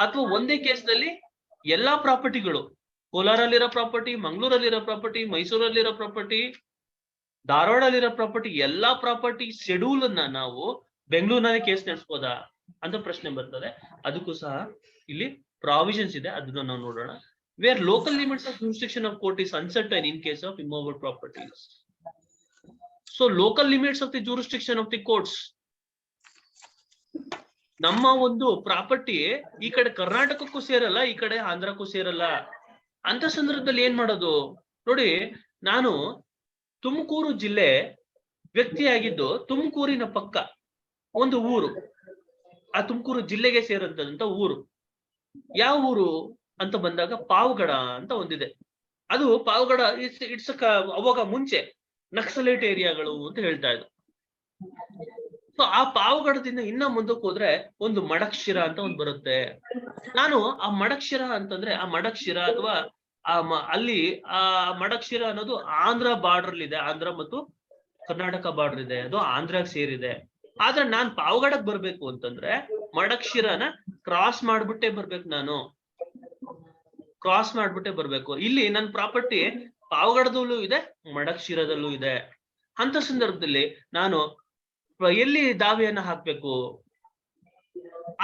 ಅಥವಾ ಒಂದೇ ಕೇಸ್ನಲ್ಲಿ ಎಲ್ಲಾ ಪ್ರಾಪರ್ಟಿಗಳು, ಕೋಲಾರಲ್ಲಿರೋ ಪ್ರಾಪರ್ಟಿ, ಮಂಗಳೂರಲ್ಲಿರೋ ಪ್ರಾಪರ್ಟಿ, ಮೈಸೂರಲ್ಲಿರೋ ಪ್ರಾಪರ್ಟಿ, ಧಾರವಾಡಲ್ಲಿರೋ ಪ್ರಾಪರ್ಟಿ, ಎಲ್ಲಾ ಪ್ರಾಪರ್ಟಿ ಶೆಡ್ಯೂಲ್ ಅನ್ನ ನಾವು ಬೆಂಗಳೂರಿನಲ್ಲಿ ಕೇಸ್ ನಡೆಸಬಹುದಾ ಅಂತ ಪ್ರಶ್ನೆ ಬರ್ತದೆ. ಅದಕ್ಕೂ ಸಹ ಇಲ್ಲಿ ಪ್ರಾವಿಷನ್ಸ್ ಇದೆ, ಅದನ್ನ ನಾವು ನೋಡೋಣ. Where local limits of jurisdiction of court is uncertain in case of immovable properties. So local limits of the jurisdiction of the courts, ನಮ್ಮ ಒಂದು ಪ್ರಾಪರ್ಟಿ ಈ ಕಡೆ ಕರ್ನಾಟಕಕ್ಕೂ ಸೇರಲ್ಲ, ಈ ಕಡೆ ಆಂಧ್ರಕ್ಕೂ ಸೇರಲ್ಲ. ಅಂತ ಸಂದರ್ಭದಲ್ಲಿ ಏನ್ ಮಾಡೋದು? ನೋಡಿ, ನಾನು ತುಮಕೂರು ಜಿಲ್ಲೆ ವ್ಯಕ್ತಿಯಾಗಿದ್ದು, ತುಮಕೂರಿನ ಪಕ್ಕ ಒಂದು ಊರು, ಆ ತುಮಕೂರು ಜಿಲ್ಲೆಗೆ ಸೇರಂತದಂತ ಊರು. ಯಾವ ಊರು ಅಂತ ಬಂದಾಗ ಪಾವಗಡ ಅಂತ ಒಂದಿದೆ. ಅದು ಪಾವಗಡ ಇಟ್ಸ್ ಅವಾಗ ಮುಂಚೆ ನಕ್ಸಲೈಟ್ ಏರಿಯಾಗಳು ಅಂತ ಹೇಳ್ತಾ ಇದ್ರು. ಸೊ ಆ ಪಾವಗಡದಿಂದ ಇನ್ನ ಮುಂದಕ್ಕೆ ಹೋದ್ರೆ ಒಂದು ಮಡಕ್ಷಿರ ಅಂತ ಒಂದು ಬರುತ್ತೆ. ನಾನು ಆ ಮಡಕ್ಷಿರ ಅಂತಂದ್ರೆ, ಆ ಮಡಕ್ಷಿರ ಅಥವಾ ಅಲ್ಲಿ ಆ ಮಡಕ್ಷಿರ ಅನ್ನೋದು ಆಂಧ್ರ ಬಾರ್ಡರ್ ಇದೆ, ಆಂಧ್ರ ಮತ್ತು ಕರ್ನಾಟಕ ಬಾರ್ಡರ್ ಇದೆ, ಅದು ಆಂಧ್ರಕ್ಕೆ ಸೇರಿದೆ. ಆದ್ರೆ ನಾನ್ ಪಾವಗಡಕ್ ಬರ್ಬೇಕು ಅಂತಂದ್ರೆ ಮಡಕ್ಷಿರನ ಕ್ರಾಸ್ ಮಾಡ್ಬಿಟ್ಟೆ ಬರ್ಬೇಕು, ನಾನು ಕ್ರಾಸ್ ಮಾಡ್ಬಿಟ್ಟೆ ಬರ್ಬೇಕು. ಇಲ್ಲಿ ನನ್ನ ಪ್ರಾಪರ್ಟಿ ಪಾವಗಡದಲ್ಲೂ ಇದೆ, ಮಡಕ್ಷಿರದಲ್ಲೂ ಇದೆ. ಅಂತ ಸಂದರ್ಭದಲ್ಲಿ ನಾನು ಎಲ್ಲಿ ದಾವೆಯನ್ನ ಹಾಕ್ಬೇಕು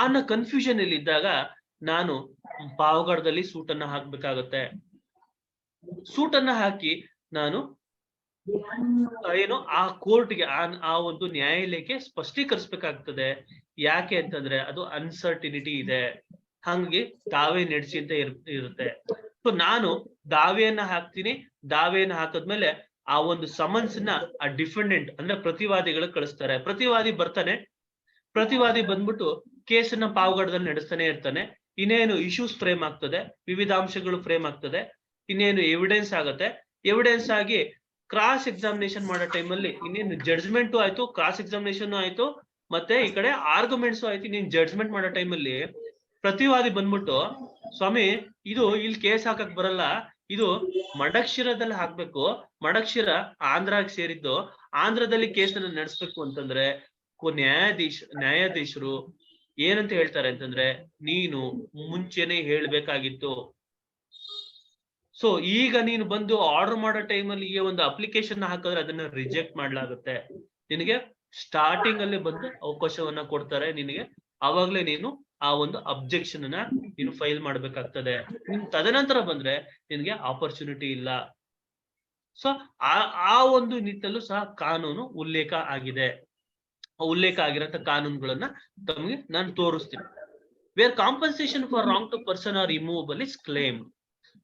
ಅನ್ನೋ ಕನ್ಫ್ಯೂಷನ್ ಅಲ್ಲಿ ಇದ್ದಾಗ ನಾನು ಪಾವಗಡದಲ್ಲಿ ಸೂಟನ್ನ ಹಾಕ್ಬೇಕಾಗತ್ತೆ. ಸೂಟನ್ನ ಹಾಕಿ ನಾನು ಏನು ಆ ಕೋರ್ಟ್ಗೆ, ಆ ಒಂದು ನ್ಯಾಯಾಲಯಕ್ಕೆ ಸ್ಪಷ್ಟೀಕರಿಸಬೇಕಾಗ್ತದೆ. ಯಾಕೆ ಅಂತಂದ್ರೆ ಅದು ಅನ್ಸರ್ಟಿನಿಟಿ ಇದೆ. ಹಂಗೆ ದಾವೆ ನಡೆಸಿ ಅಂತ ಇರುತ್ತೆ. ಸೊ ನಾನು ದಾವೆಯನ್ನ ಹಾಕ್ತೀನಿ. ದಾವೆಯನ್ನ ಹಾಕಿದ್ಮೇಲೆ ಆ ಒಂದು ಸಮನ್ಸ್ನ ಆ ಡಿಫೆಂಡೆಂಟ್ ಅಂದ್ರೆ ಪ್ರತಿವಾದಿಗಳು ಕಳಿಸ್ತಾರೆ. ಪ್ರತಿವಾದಿ ಬರ್ತಾನೆ. ಪ್ರತಿವಾದಿ ಬಂದ್ಬಿಟ್ಟು ಕೇಸನ್ನ ಪಾವಗಡದಲ್ಲಿ ನಡೆಸ್ತಾನೆ ಇರ್ತಾನೆ. ಇನ್ನೇನು ಇಶ್ಯೂಸ್ ಫ್ರೇಮ್ ಆಗ್ತದೆ, ವಿವಿಧ ಅಂಶಗಳು ಫ್ರೇಮ್ ಆಗ್ತದೆ, ಇನ್ನೇನು ಎವಿಡೆನ್ಸ್ ಆಗತ್ತೆ. ಎವಿಡೆನ್ಸ್ ಆಗಿ ಕ್ರಾಸ್ ಎಕ್ಸಾಮಿನೇಷನ್ ಮಾಡೋ ಟೈಮಲ್ಲಿ ಇನ್ನೇನು ಜಡ್ಜ್ಮೆಂಟ್ ಆಯ್ತು, ಕ್ರಾಸ್ ಎಕ್ಸಾಮಿನೇಷನ್ ಆಯ್ತು, ಮತ್ತೆ ಈ ಕಡೆ ಆರ್ಗ್ಯುಮೆಂಟ್ಸ್ ಆಯ್ತು. ಇನ್ನೇನು ಜಡ್ಜ್ಮೆಂಟ್ ಮಾಡೋ ಟೈಮಲ್ಲಿ ಪ್ರತಿವಾದಿ ಬಂದ್ಬಿಟ್ಟು, ಸ್ವಾಮಿ ಇದು ಇಲ್ಲಿ ಕೇಸ್ ಹಾಕಕ್ ಬರಲ್ಲ, ಇದು ಮಡಕ್ಷಿರದಲ್ಲಿ ಹಾಕ್ಬೇಕು, ಮಡಕ್ಷಿರ ಆಂಧ್ರಾಗ್ ಸೇರಿದ್ದು, ಆಂಧ್ರದಲ್ಲಿ ಕೇಸನ್ನ ನಡೆಸ್ಬೇಕು ಅಂತಂದ್ರೆ ನ್ಯಾಯಾಧೀಶರು ಏನಂತ ಹೇಳ್ತಾರೆ ಅಂತಂದ್ರೆ, ನೀನು ಮುಂಚೆನೆ ಹೇಳ್ಬೇಕಾಗಿತ್ತು. ಸೊ ಈಗ ನೀನು ಬಂದು ಆರ್ಡರ್ ಮಾಡೋ ಟೈಮಲ್ಲಿ ಈ ಒಂದು ಅಪ್ಲಿಕೇಶನ್ ಹಾಕಿದ್ರೆ ಅದನ್ನ ರಿಜೆಕ್ಟ್ ಮಾಡ್ಲಾಗುತ್ತೆ. ನಿನಗೆ ಸ್ಟಾರ್ಟಿಂಗ್ ಅಲ್ಲಿ ಬಂದು ಅವಕಾಶವನ್ನ ಕೊಡ್ತಾರೆ ನಿನಗೆ. ಅವಾಗ್ಲೇ ನೀನು ಆ ಒಂದು ಅಬ್ಜೆಕ್ಷನ್ ಅನ್ನ ನೀನು ಫೈಲ್ ಮಾಡ್ಬೇಕಾಗ್ತದೆ. ನಿನ್ ತದನಂತರ ಬಂದ್ರೆ ನಿನ್ಗೆ ಆಪರ್ಚುನಿಟಿ ಇಲ್ಲ. ಸೊ ಆ ಒಂದು ನಿಟ್ಟಲ್ಲೂ ಸಹ ಕಾನೂನು ಉಲ್ಲೇಖ ಆಗಿದೆ. ಉಲ್ಲೇಖ ಆಗಿರಂತ ಕಾನೂನುಗಳನ್ನ ತಮಗೆ ನಾನು ತೋರಿಸ್ತೀನಿ. Where compensation for wrong to person are removable is claim.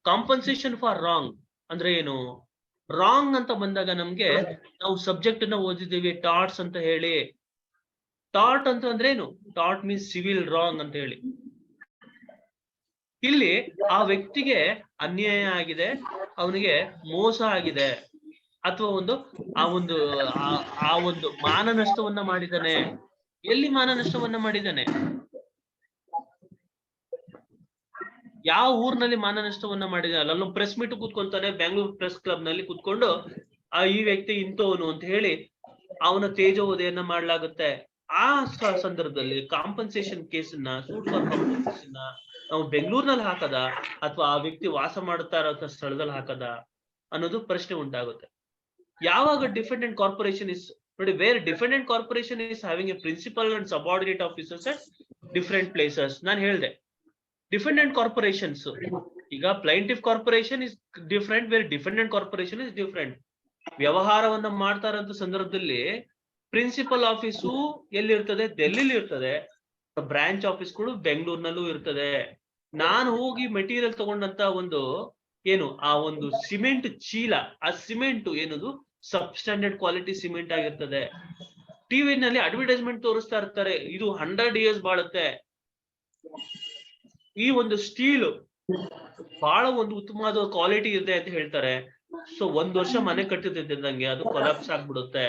Compensation for wrong ಅಂದ್ರೆ ಏನು? ರಾಂಗ್ ಅಂತ ಬಂದಾಗ ನಮ್ಗೆ ನಾವು ಸಬ್ಜೆಕ್ಟ್ ಅನ್ನ ಓದಿದ್ದೀವಿ ಟಾರ್ಟ್ಸ್ ಅಂತ ಹೇಳಿ. ಟಾರ್ಟ್ ಅಂತ ಅಂದ್ರೆ ಏನು? ಟಾರ್ಟ್ ಮೀನ್ಸ್ ಸಿವಿಲ್ ರಾಂಗ್ ಅಂತ ಹೇಳಿ. ಇಲ್ಲಿ ಆ ವ್ಯಕ್ತಿಗೆ ಅನ್ಯಾಯ ಆಗಿದೆ, ಅವನಿಗೆ ಮೋಸ ಆಗಿದೆ, ಅಥವಾ ಆ ಒಂದು ಮಾನ ನಷ್ಟವನ್ನ ಮಾಡಿದ್ದಾನೆ. ಎಲ್ಲಿ ಮಾನ ನಷ್ಟವನ್ನ ಮಾಡಿದ್ದಾನೆ? ಯಾವ ಊರ್ನಲ್ಲಿ ಮಾನ ನಷ್ಟವನ್ನ ಮಾಡಿದಾನೆ? ಅಲ್ಲೊಂದು ಪ್ರೆಸ್ ಮೀಟ್ ಕೂತ್ಕೊಂತಾನೆ, ಬೆಂಗಳೂರು ಪ್ರೆಸ್ ಕ್ಲಬ್ ನಲ್ಲಿ ಕೂತ್ಕೊಂಡು ಈ ವ್ಯಕ್ತಿ ಇಂಥವನು ಅಂತ ಹೇಳಿ ಅವನ ತೇಜೋವಧೆಯನ್ನ ಮಾಡ್ಲಾಗುತ್ತೆ. ಆ ಸಂದರ್ಭದಲ್ಲಿ ಕಾಂಪನ್ಸೇಷನ್ ಕೇಸನ್ನ, ಸೂಟ್ ಫಾರ್ ಕಾಂಪನ್ಸೇಷನ್ ನಾವು ಬೆಂಗಳೂರಿನಲ್ಲಿ ಹಾಕದ ಅಥವಾ ಆ ವ್ಯಕ್ತಿ ವಾಸ ಮಾಡುತ್ತಾ ಇರೋ ಸ್ಥಳದಲ್ಲಿ ಹಾಕದ ಅನ್ನೋದು ಪ್ರಶ್ನೆ ಉಂಟಾಗುತ್ತೆ. ಯಾವಾಗ ಡಿಫೆಂಡೆಂಟ್ ಕಾರ್ಪೊರೇಷನ್ ಇಸ್ ನೋಡಿ, where defendant corporation is having a principal and subordinate officers at different places. ನಾನು ಹೇಳ್ದೆ ಡಿಫೆಂಡೆಂಟ್ ಕಾರ್ಪೊರೇಷನ್ಸ್. ಈಗ plaintiff corporation is different, where defendant corporation is different. ವ್ಯವಹಾರವನ್ನ ಮಾಡ್ತಾ ಇರೋಂಥ ಸಂದರ್ಭದಲ್ಲಿ ಪ್ರಿನ್ಸಿಪಲ್ ಆಫೀಸು ಎಲ್ಲಿರ್ತದೆ? ಡೆಲ್ಲಿಲಿ ಇರ್ತದೆ. ಬ್ರಾಂಚ್ ಆಫೀಸ್ಗಳು ಬೆಂಗಳೂರಿನಲ್ಲೂ ಇರ್ತದೆ. ನಾನು ಹೋಗಿ ಮೆಟೀರಿಯಲ್ ತಗೊಂಡಂತ ಒಂದು ಆ ಒಂದು ಸಿಮೆಂಟ್ ಚೀಲ, ಆ ಸಿಮೆಂಟ್ ಏನದು ಸಬ್ಸ್ಟ್ಯಾಂಡರ್ಡ್ ಕ್ವಾಲಿಟಿ ಸಿಮೆಂಟ್ ಆಗಿರ್ತದೆ. ಟಿವಿನಲ್ಲಿ ಅಡ್ವರ್ಟೈಸ್ಮೆಂಟ್ ತೋರಿಸ್ತಾ ಇರ್ತಾರೆ, ಇದು 100 years ಬಾಳುತ್ತೆ. ಈ ಒಂದು ಸ್ಟೀಲ್ ಬಹಳ ಒಂದು ಉತ್ತಮವಾದ ಕ್ವಾಲಿಟಿ ಇದೆ ಅಂತ ಹೇಳ್ತಾರೆ. ಸೊ 1 ವರ್ಷ ಮನೆ ಕಟ್ಟಿದ್ದಂಗೆ ಅದು ಕೊಲಾಪ್ಸ್ ಆಗ್ಬಿಡುತ್ತೆ.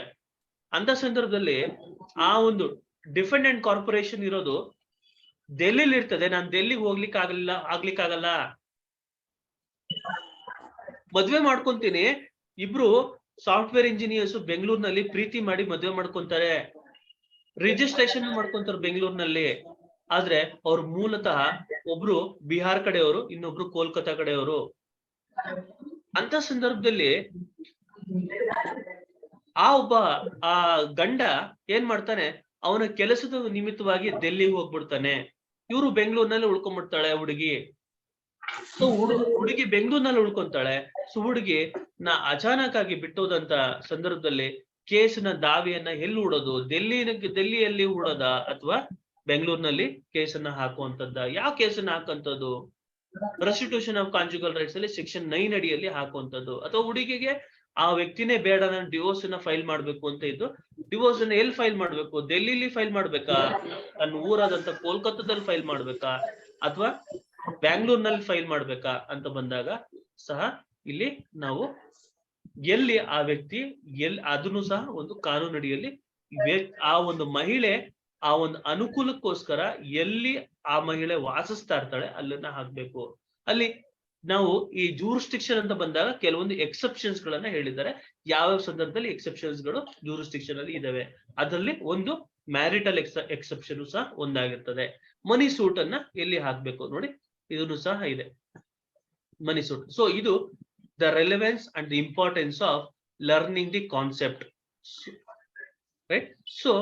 ಅಂತ ಸಂದರ್ಭದಲ್ಲಿ ಆ ಒಂದು ಡಿಫೆಂಡೆಂಟ್ ಕಾರ್ಪೊರೇಷನ್ ಇರೋದು ಡೆಲ್ಲಿಲಿ ಇರ್ತದೆ. ನಾನು ಡೆಲ್ಲಿಗೆ ಆಗ್ಲಿಕ್ಕಾಗಲ್ಲ. ಮದ್ವೆ ಮಾಡ್ಕೊಂತೀನಿ, ಇಬ್ರು ಸಾಫ್ಟ್ವೇರ್ ಇಂಜಿನಿಯರ್ಸ್ ಬೆಂಗಳೂರಿನಲ್ಲಿ ಪ್ರೀತಿ ಮಾಡಿ ಮದ್ವೆ ಮಾಡ್ಕೊಂತಾರೆ, ರಿಜಿಸ್ಟ್ರೇಷನ್ ಮಾಡ್ಕೊಂತಾರೆ ಬೆಂಗಳೂರಿನಲ್ಲಿ. ಆದ್ರೆ ಅವ್ರು ಮೂಲತಃ ಒಬ್ರು ಬಿಹಾರ್ ಕಡೆಯವರು, ಇನ್ನೊಬ್ರು ಕೋಲ್ಕತ್ತಾ ಕಡೆಯವರು. ಅಂತ ಸಂದರ್ಭದಲ್ಲಿ ಆ ಗಂಡ ಏನ್ ಮಾಡ್ತಾನೆ, ಅವನ ಕೆಲಸದ ನಿಮಿತ್ತವಾಗಿ ಡೆಲ್ಲಿಗೆ ಹೋಗ್ಬಿಡ್ತಾನೆ. ಇವ್ರು ಬೆಂಗಳೂರಿನಲ್ಲಿ ಉಳ್ಕೊಂಡ್ಬಿಡ್ತಾಳೆ ಹುಡುಗಿ. ಸೊ ಹುಡುಗಿ ಬೆಂಗಳೂರಿನಲ್ಲಿ ಉಳ್ಕೊಂತಾಳೆ. ಸೊ ಹುಡುಗಿ ಅಚಾನಕ್ ಆಗಿ ಬಿಟ್ಟೋದಂತ ಸಂದರ್ಭದಲ್ಲಿ ಕೇಸಿನ ದಾವೆಯನ್ನ ಎಲ್ಲಿ ಹೂಡೋದು? ಡೆಲ್ಲಿಯಲ್ಲಿ ಹೂಡೋದ ಅಥವಾ ಬೆಂಗಳೂರಿನಲ್ಲಿ ಕೇಸನ್ನ ಹಾಕುವಂತದ್ದ? ಯಾವ ಕೇಸನ್ನ ಹಾಕುವಂತದ್ದು? ರೆಸ್ಟಿಟ್ಯೂಷನ್ ಆಫ್ ಕಾಂಜುಗಲ್ ರೈಟ್ಸ್ ಅಲ್ಲಿ ಸೆಕ್ಷನ್ 9 ಅಡಿಯಲ್ಲಿ ಹಾಕುವಂತದ್ದು. ಅಥವಾ ಹುಡುಗಿಗೆ ಆ ವ್ಯಕ್ತಿನೇ ಬೇಡ, ನಾನು ಡಿವೋರ್ಸ್ ಅನ್ನ ಫೈಲ್ ಮಾಡ್ಬೇಕು ಅಂತ ಇದ್ದು, ಡಿವೋರ್ಸ್ ಅನ್ನ ಎಲ್ಲಿ ಫೈಲ್ ಮಾಡ್ಬೇಕು? ಡೆಲ್ಲಿಲಿ ಫೈಲ್ ಮಾಡ್ಬೇಕಾ? ತನ್ನ ಊರಾದಂತ ಕೋಲ್ಕತ್ತಾದಲ್ಲಿ ಫೈಲ್ ಮಾಡ್ಬೇಕಾ? ಅಥವಾ ಬ್ಯಾಂಗ್ಳೂರ್ನಲ್ಲಿ ಫೈಲ್ ಮಾಡ್ಬೇಕಾ ಅಂತ ಬಂದಾಗ ಸಹ ಇಲ್ಲಿ ನಾವು ಎಲ್ಲಿ ಆ ವ್ಯಕ್ತಿ ಅದನ್ನು ಸಹ ಒಂದು ಕಾನೂನಡಿಯಲ್ಲಿ ಆ ಒಂದು ಮಹಿಳೆ ಆ ಒಂದು ಅನುಕೂಲಕ್ಕೋಸ್ಕರ ಎಲ್ಲಿ ಆ ಮಹಿಳೆ ವಾಸಿಸ್ತಾ ಇರ್ತಾಳೆ ಅಲ್ಲನ್ನ ಹಾಕ್ಬೇಕು. ಅಲ್ಲಿ ನಾವು ಈ ಜೂರಿಸ್ಟಿಕ್ಷನ್ ಅಂತ ಬಂದಾಗ ಕೆಲವೊಂದು ಎಕ್ಸೆಪ್ಷನ್ಸ್ ಗಳನ್ನ ಹೇಳಿದ್ದಾರೆ. ಯಾವ ಸಂದರ್ಭದಲ್ಲಿ ಎಕ್ಸೆಪ್ಷನ್ಸ್ ಗಳು ಜೂರಿಸ್ಟಿಕ್ಷನ್ ಅಲ್ಲಿ ಇದಾವೆ, ಅದರಲ್ಲಿ ಒಂದು ಮ್ಯಾರಿಟಲ್ ಎಕ್ಸೆಪ್ಷನ್ ಸಹ ಒಂದಾಗಿರ್ತದೆ. ಮನಿ ಸೂಟ್ ಅನ್ನ ಎಲ್ಲಿ ಹಾಕ್ಬೇಕು ನೋಡಿ, ಇದನ್ನು ಸಹ ಇದೆ ಮನಿ ಸೂಟ್. ಸೊ ಇದು the relevance and the importance of learning the concept, right? So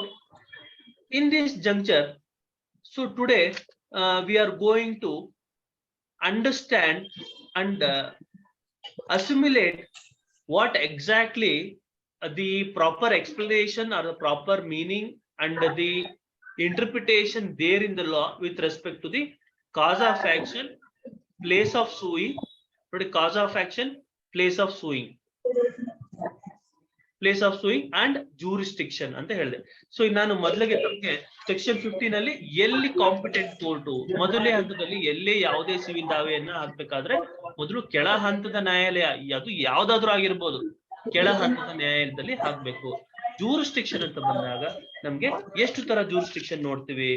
in this juncture, so today we are going to understand and assimilate what exactly the proper explanation or the proper meaning and the interpretation there in the law with respect to the cause of action, place of suing. ನೋಡಿ, cause of action, place of suing and jurisdiction ಅಂತ ಹೇಳಿದೆ. So ನಾನು ಮೊದಲಿಗೆ ತಮಗೆ section 15 ಅಲ್ಲಿ ಎಲ್ಲಿ competent court, ಮೊದಲನೇ ಹಂತದಲ್ಲಿ ಎಲ್ಲೇ ಯಾವುದೇ ಸಿವಿಲ್ ದಾವೆಯನ್ನ ಹಾಕ್ಬೇಕಾದ್ರೆ ಮೊದಲು ಕೆಳ ಹಂತದ ನ್ಯಾಯಾಲಯ, ಅದು ಯಾವ್ದಾದ್ರು ಆಗಿರ್ಬೋದು, ಕೆಳ ಹಂತದ ನ್ಯಾಯಾಲಯದಲ್ಲಿ ಹಾಕ್ಬೇಕು. ಜೂರಿಸ್ಡಿಕ್ಷನ್ ಅಂತ ಬಂದಾಗ ನಮ್ಗೆ ಎಷ್ಟು ತರ ಜೂರಿಸ್ಡಿಕ್ಷನ್ ನೋಡ್ತೀವಿ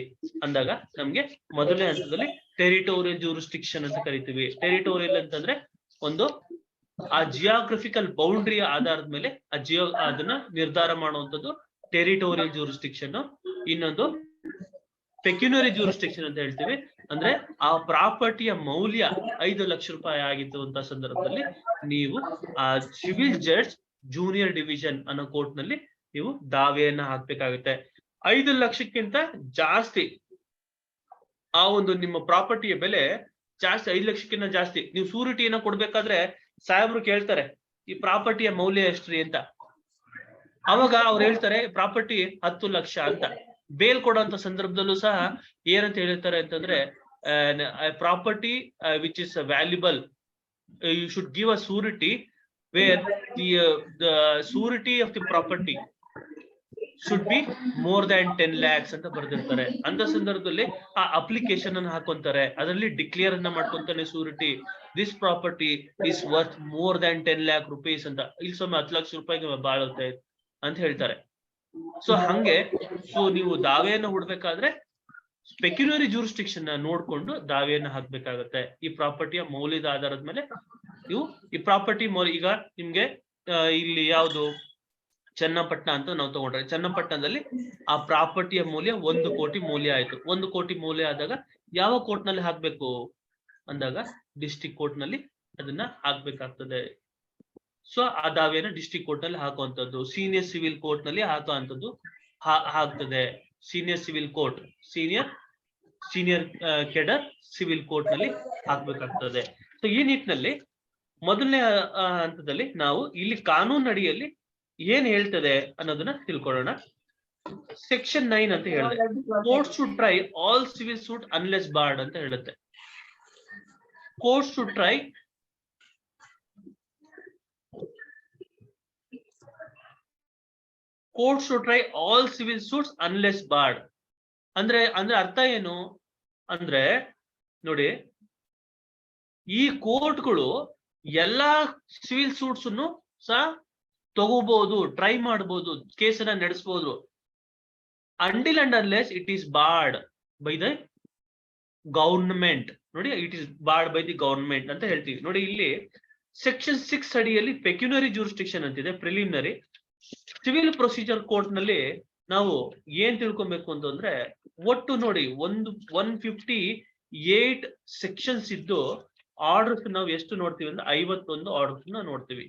ಅಂದಾಗ ನಮ್ಗೆ ಮೊದಲನೇ ಹಂತದಲ್ಲಿ ಟೆರಿಟೋರಿಯಲ್ ಜೂರಿಸ್ಡಿಕ್ಷನ್ ಅಂತ ಕರಿತೀವಿ. ಟೆರಿಟೋರಿಯಲ್ ಅಂತಂದ್ರೆ ಒಂದು ಆ ಜಿಯೋಗ್ರಫಿಕಲ್ ಬೌಂಡ್ರಿಯ ಆಧಾರದ ಮೇಲೆ ಅದನ್ನ ನಿರ್ಧಾರ ಮಾಡುವಂತದ್ದು ಟೆರಿಟೋರಿಯಲ್ ಜೂರಿಸ್ಡಿಕ್ಷನ್. ಇನ್ನೊಂದು ಪೆಕ್ಯುನರಿ ಜೂರಿಸ್ಡಿಕ್ಷನ್ ಅಂತ ಹೇಳ್ತೀವಿ. ಅಂದ್ರೆ ಆ ಪ್ರಾಪರ್ಟಿಯ ಮೌಲ್ಯ 5 ಲಕ್ಷ ರೂಪಾಯಿ ಆಗಿತ್ತು ಅಂತ ಸಂದರ್ಭದಲ್ಲಿ ನೀವು ಆ ಸಿವಿಲ್ ಜಡ್ಜ್ ಜೂನಿಯರ್ ಡಿವಿಷನ್ ಅನ್ನೋ ಕೋರ್ಟ್ ನಲ್ಲಿ ನೀವು ದಾವೆಯನ್ನ ಹಾಕ್ಬೇಕಾಗುತ್ತೆ. 5 ಲಕ್ಷಕ್ಕಿಂತ ಜಾಸ್ತಿ ಆ ಒಂದು ನಿಮ್ಮ ಪ್ರಾಪರ್ಟಿಯ ಬೆಲೆ ಜಾಸ್ತಿ, 5 ಲಕ್ಷಕ್ಕಿಂತ ಜಾಸ್ತಿ ನೀವು ಸೂರಿಟಿಯನ್ನ ಕೊಡ್ಬೇಕಾದ್ರೆ ಸಾಹೇಬ್ರು ಕೇಳ್ತಾರೆ ಈ ಪ್ರಾಪರ್ಟಿಯ ಮೌಲ್ಯ ಎಷ್ಟ್ರಿ ಅಂತ. ಅವಾಗ ಅವ್ರು ಹೇಳ್ತಾರೆ ಪ್ರಾಪರ್ಟಿ 10 ಲಕ್ಷ ಅಂತ. ಬೇಲ್ ಕೊಡುವಂತ ಸಂದರ್ಭದಲ್ಲೂ ಸಹ ಏನಂತ ಹೇಳಿರ್ತಾರೆ ಅಂತಂದ್ರೆ, property which is valuable, you should give a surety where the surety of the property should be more than 10 lakhs ಅಂತ ಬರೆದಿರ್ತಾರೆ. ಅಂತ ಸಂದರ್ಭದಲ್ಲಿ ಆ ಅಪ್ಲಿಕೇಶನ್ ಅನ್ನು ಹಾಕೊಂತಾರೆ, ಅದರಲ್ಲಿ ಡಿಕ್ಲೇರ್ ಅನ್ನ ಮಾಡ್ಕೊಂತಾನೆ surety, this property is worth more than 10 lakh rupees ಅಂತ. ಇಲ್ಲಿ ಸುಮ್ಮನೆ 10 ಲಕ್ಷ ರೂಪಾಯಿಗೆ ಬಾಳುತ್ತೆ ಅಂತ ಹೇಳ್ತಾರೆ. ಸೊ ಹಂಗೆ ನೀವು ದಾವೆಯನ್ನು ಹೂಡ್ಬೇಕಾದ್ರೆ ಪೆಕ್ಯುನರಿ ಜೂರಿಸ್ಡಿಕ್ಷನ್ ನೋಡ್ಕೊಂಡು ದಾವೆಯನ್ನು ಹಾಕ್ಬೇಕಾಗತ್ತೆ. ಈ ಪ್ರಾಪರ್ಟಿಯ ಮೌಲ್ಯದ ಆಧಾರದ ಮೇಲೆ ನೀವು ಈ ಪ್ರಾಪರ್ಟಿ ಮೌಲ್ಯ, ಈಗ ನಿಮ್ಗೆ ಇಲ್ಲಿ ಯಾವುದು ಚನ್ನಪಟ್ಟಣ ಅಂತ ನಾವು ತಗೊಂಡ್ರೆ, ಚನ್ನಪಟ್ಟಣದಲ್ಲಿ ಆ ಪ್ರಾಪರ್ಟಿಯ ಮೌಲ್ಯ 1 ಕೋಟಿ ಮೌಲ್ಯ ಆಯ್ತು. 1 ಕೋಟಿ ಮೌಲ್ಯ ಆದಾಗ ಯಾವ ಕೋರ್ಟ್ ನಲ್ಲಿ ಹಾಕ್ಬೇಕು ಅಂದಾಗ ಡಿಸ್ಟ್ರಿಕ್ಟ್ ಕೋರ್ಟ್ ನಲ್ಲಿ ಅದನ್ನ ಹಾಕ್ಬೇಕಾಗ್ತದೆ. ಸೊ ಆ ದಾವೆಯನ್ನು ಡಿಸ್ಟ್ರಿಕ್ಟ್ ಕೋರ್ಟ್ ನಲ್ಲಿ ಹಾಕುವಂತದ್ದು, ಸೀನಿಯರ್ ಸಿವಿಲ್ ಕೋರ್ಟ್ ನಲ್ಲಿ ಹಾಕುವಂತದ್ದು ಆಗ್ತದೆ. Senior civil court, senior cadre civil court ನಲ್ಲಿ ಹಾಕ್ಬೇಕಾಗ್ತದೆ. ಸೊ ಈ ನಿಟ್ಟಿನಲ್ಲಿ ಮೊದಲನೇ ಹಂತದಲ್ಲಿ ನಾವು ಇಲ್ಲಿ ಕಾನೂನು ಅಡಿಯಲ್ಲಿ ಏನ್ ಹೇಳ್ತದೆ ಅನ್ನೋದನ್ನ ತಿಳ್ಕೊಳ್ಳೋಣ. ಸೆಕ್ಷನ್ 9 ಅಂತ ಹೇಳಿದೆ, court should try all civil suit unless barred ಅಂತ ಹೇಳುತ್ತೆ. Court should try all civil suits unless barred ಅಂದ್ರೆ ಅರ್ಥ ಏನು ಅಂದ್ರೆ, ನೋಡಿ, ಈ ಕೋರ್ಟ್ಗಳು ಎಲ್ಲಾ ಸಿವಿಲ್ ಸೂಟ್ಸ್ ಸಹ ತಗೋಬಹುದು, ಟ್ರೈ ಮಾಡಬಹುದು, ಕೇಸನ್ನ ನಡೆಸಬಹುದು, until and unless it is barred by the government. ನೋಡಿ, it is barred by the government ಅಂತ ಹೇಳ್ತೀವಿ. ನೋಡಿ, ಇಲ್ಲಿ ಸೆಕ್ಷನ್ 6 ಅಡಿಯಲ್ಲಿ ಪೆಕ್ಯುನರಿ ಜೂರಿಸ್ಡಿಕ್ಷನ್ ಅಂತಿದೆ, ಪ್ರಿಲಿಮಿನರಿ. ಸಿವಿಲ್ ಪ್ರೊಸೀಜರ್ ಕೋರ್ಟ್ ನಲ್ಲಿ ನಾವು ಏನ್ ತಿಳ್ಕೊಬೇಕು ಅಂತಂದ್ರೆ, ಒಟ್ಟು ನೋಡಿ 158 ಸೆಕ್ಷನ್ಸ್ ಇದ್ದು ಆರ್ಡರ್ಸ್ ನಾವು ಎಷ್ಟು ನೋಡ್ತೀವಿ ಅಂದ್ರೆ 51 ಆರ್ಡರ್ಸ್ ನೋಡ್ತೀವಿ.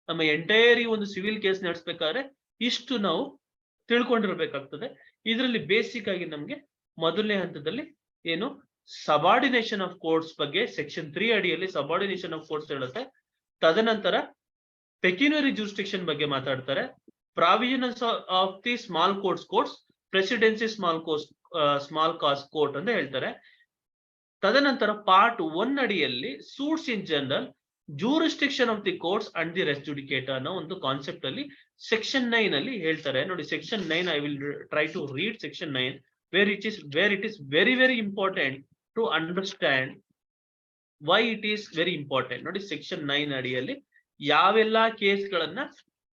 ನಮ್ಮ ಎಂಟೈರ್ ಒಂದು ಸಿವಿಲ್ ಕೇಸ್ ನಡೆಸಬೇಕಾದ್ರೆ ಇಷ್ಟು ನಾವು ತಿಳ್ಕೊಂಡಿರ್ಬೇಕಾಗ್ತದೆ. ಇದರಲ್ಲಿ ಬೇಸಿಕ್ ಆಗಿ ನಮ್ಗೆ ಮೊದಲನೇ ಹಂತದಲ್ಲಿ ಏನು ಸಬಾರ್ಡಿನೇಷನ್ ಆಫ್ ಕೋರ್ಟ್ಸ್ ಬಗ್ಗೆ ಸೆಕ್ಷನ್ 3 ಅಡಿಯಲ್ಲಿ ಸಬಾರ್ಡಿನೇಷನ್ ಆಫ್ ಕೋರ್ಟ್ಸ್ ಹೇಳುತ್ತೆ. ತದನಂತರ ಪೆಕ್ಯುನರಿ ಜೂರಿಸ್ಡಿಕ್ಷನ್ ಬಗ್ಗೆ ಮಾತಾಡ್ತಾರೆ. Provisions of the small courts, presidency small cause court ಅಂತ ಹೇಳ್ತಾರೆ. ತದನಂತರ ಪಾರ್ಟ್ 1 ಅಡಿಯಲ್ಲಿ suits in general, jurisdiction of the courts and the res judicata ಅನ್ನೋ ಒಂದು ಕಾನ್ಸೆಪ್ಟ್ ಅಲ್ಲಿ ಸೆಕ್ಷನ್ 9 ಅಲ್ಲಿ ಹೇಳ್ತಾರೆ. ನೋಡಿ, section 9 I will try to read section 9 where it is very very important to understand why it is very important. ನೋಡಿ, section 9 ಅಡಿಯಲ್ಲಿ ಯಾವೆಲ್ಲ ಕೇಸ್ಗಳನ್ನ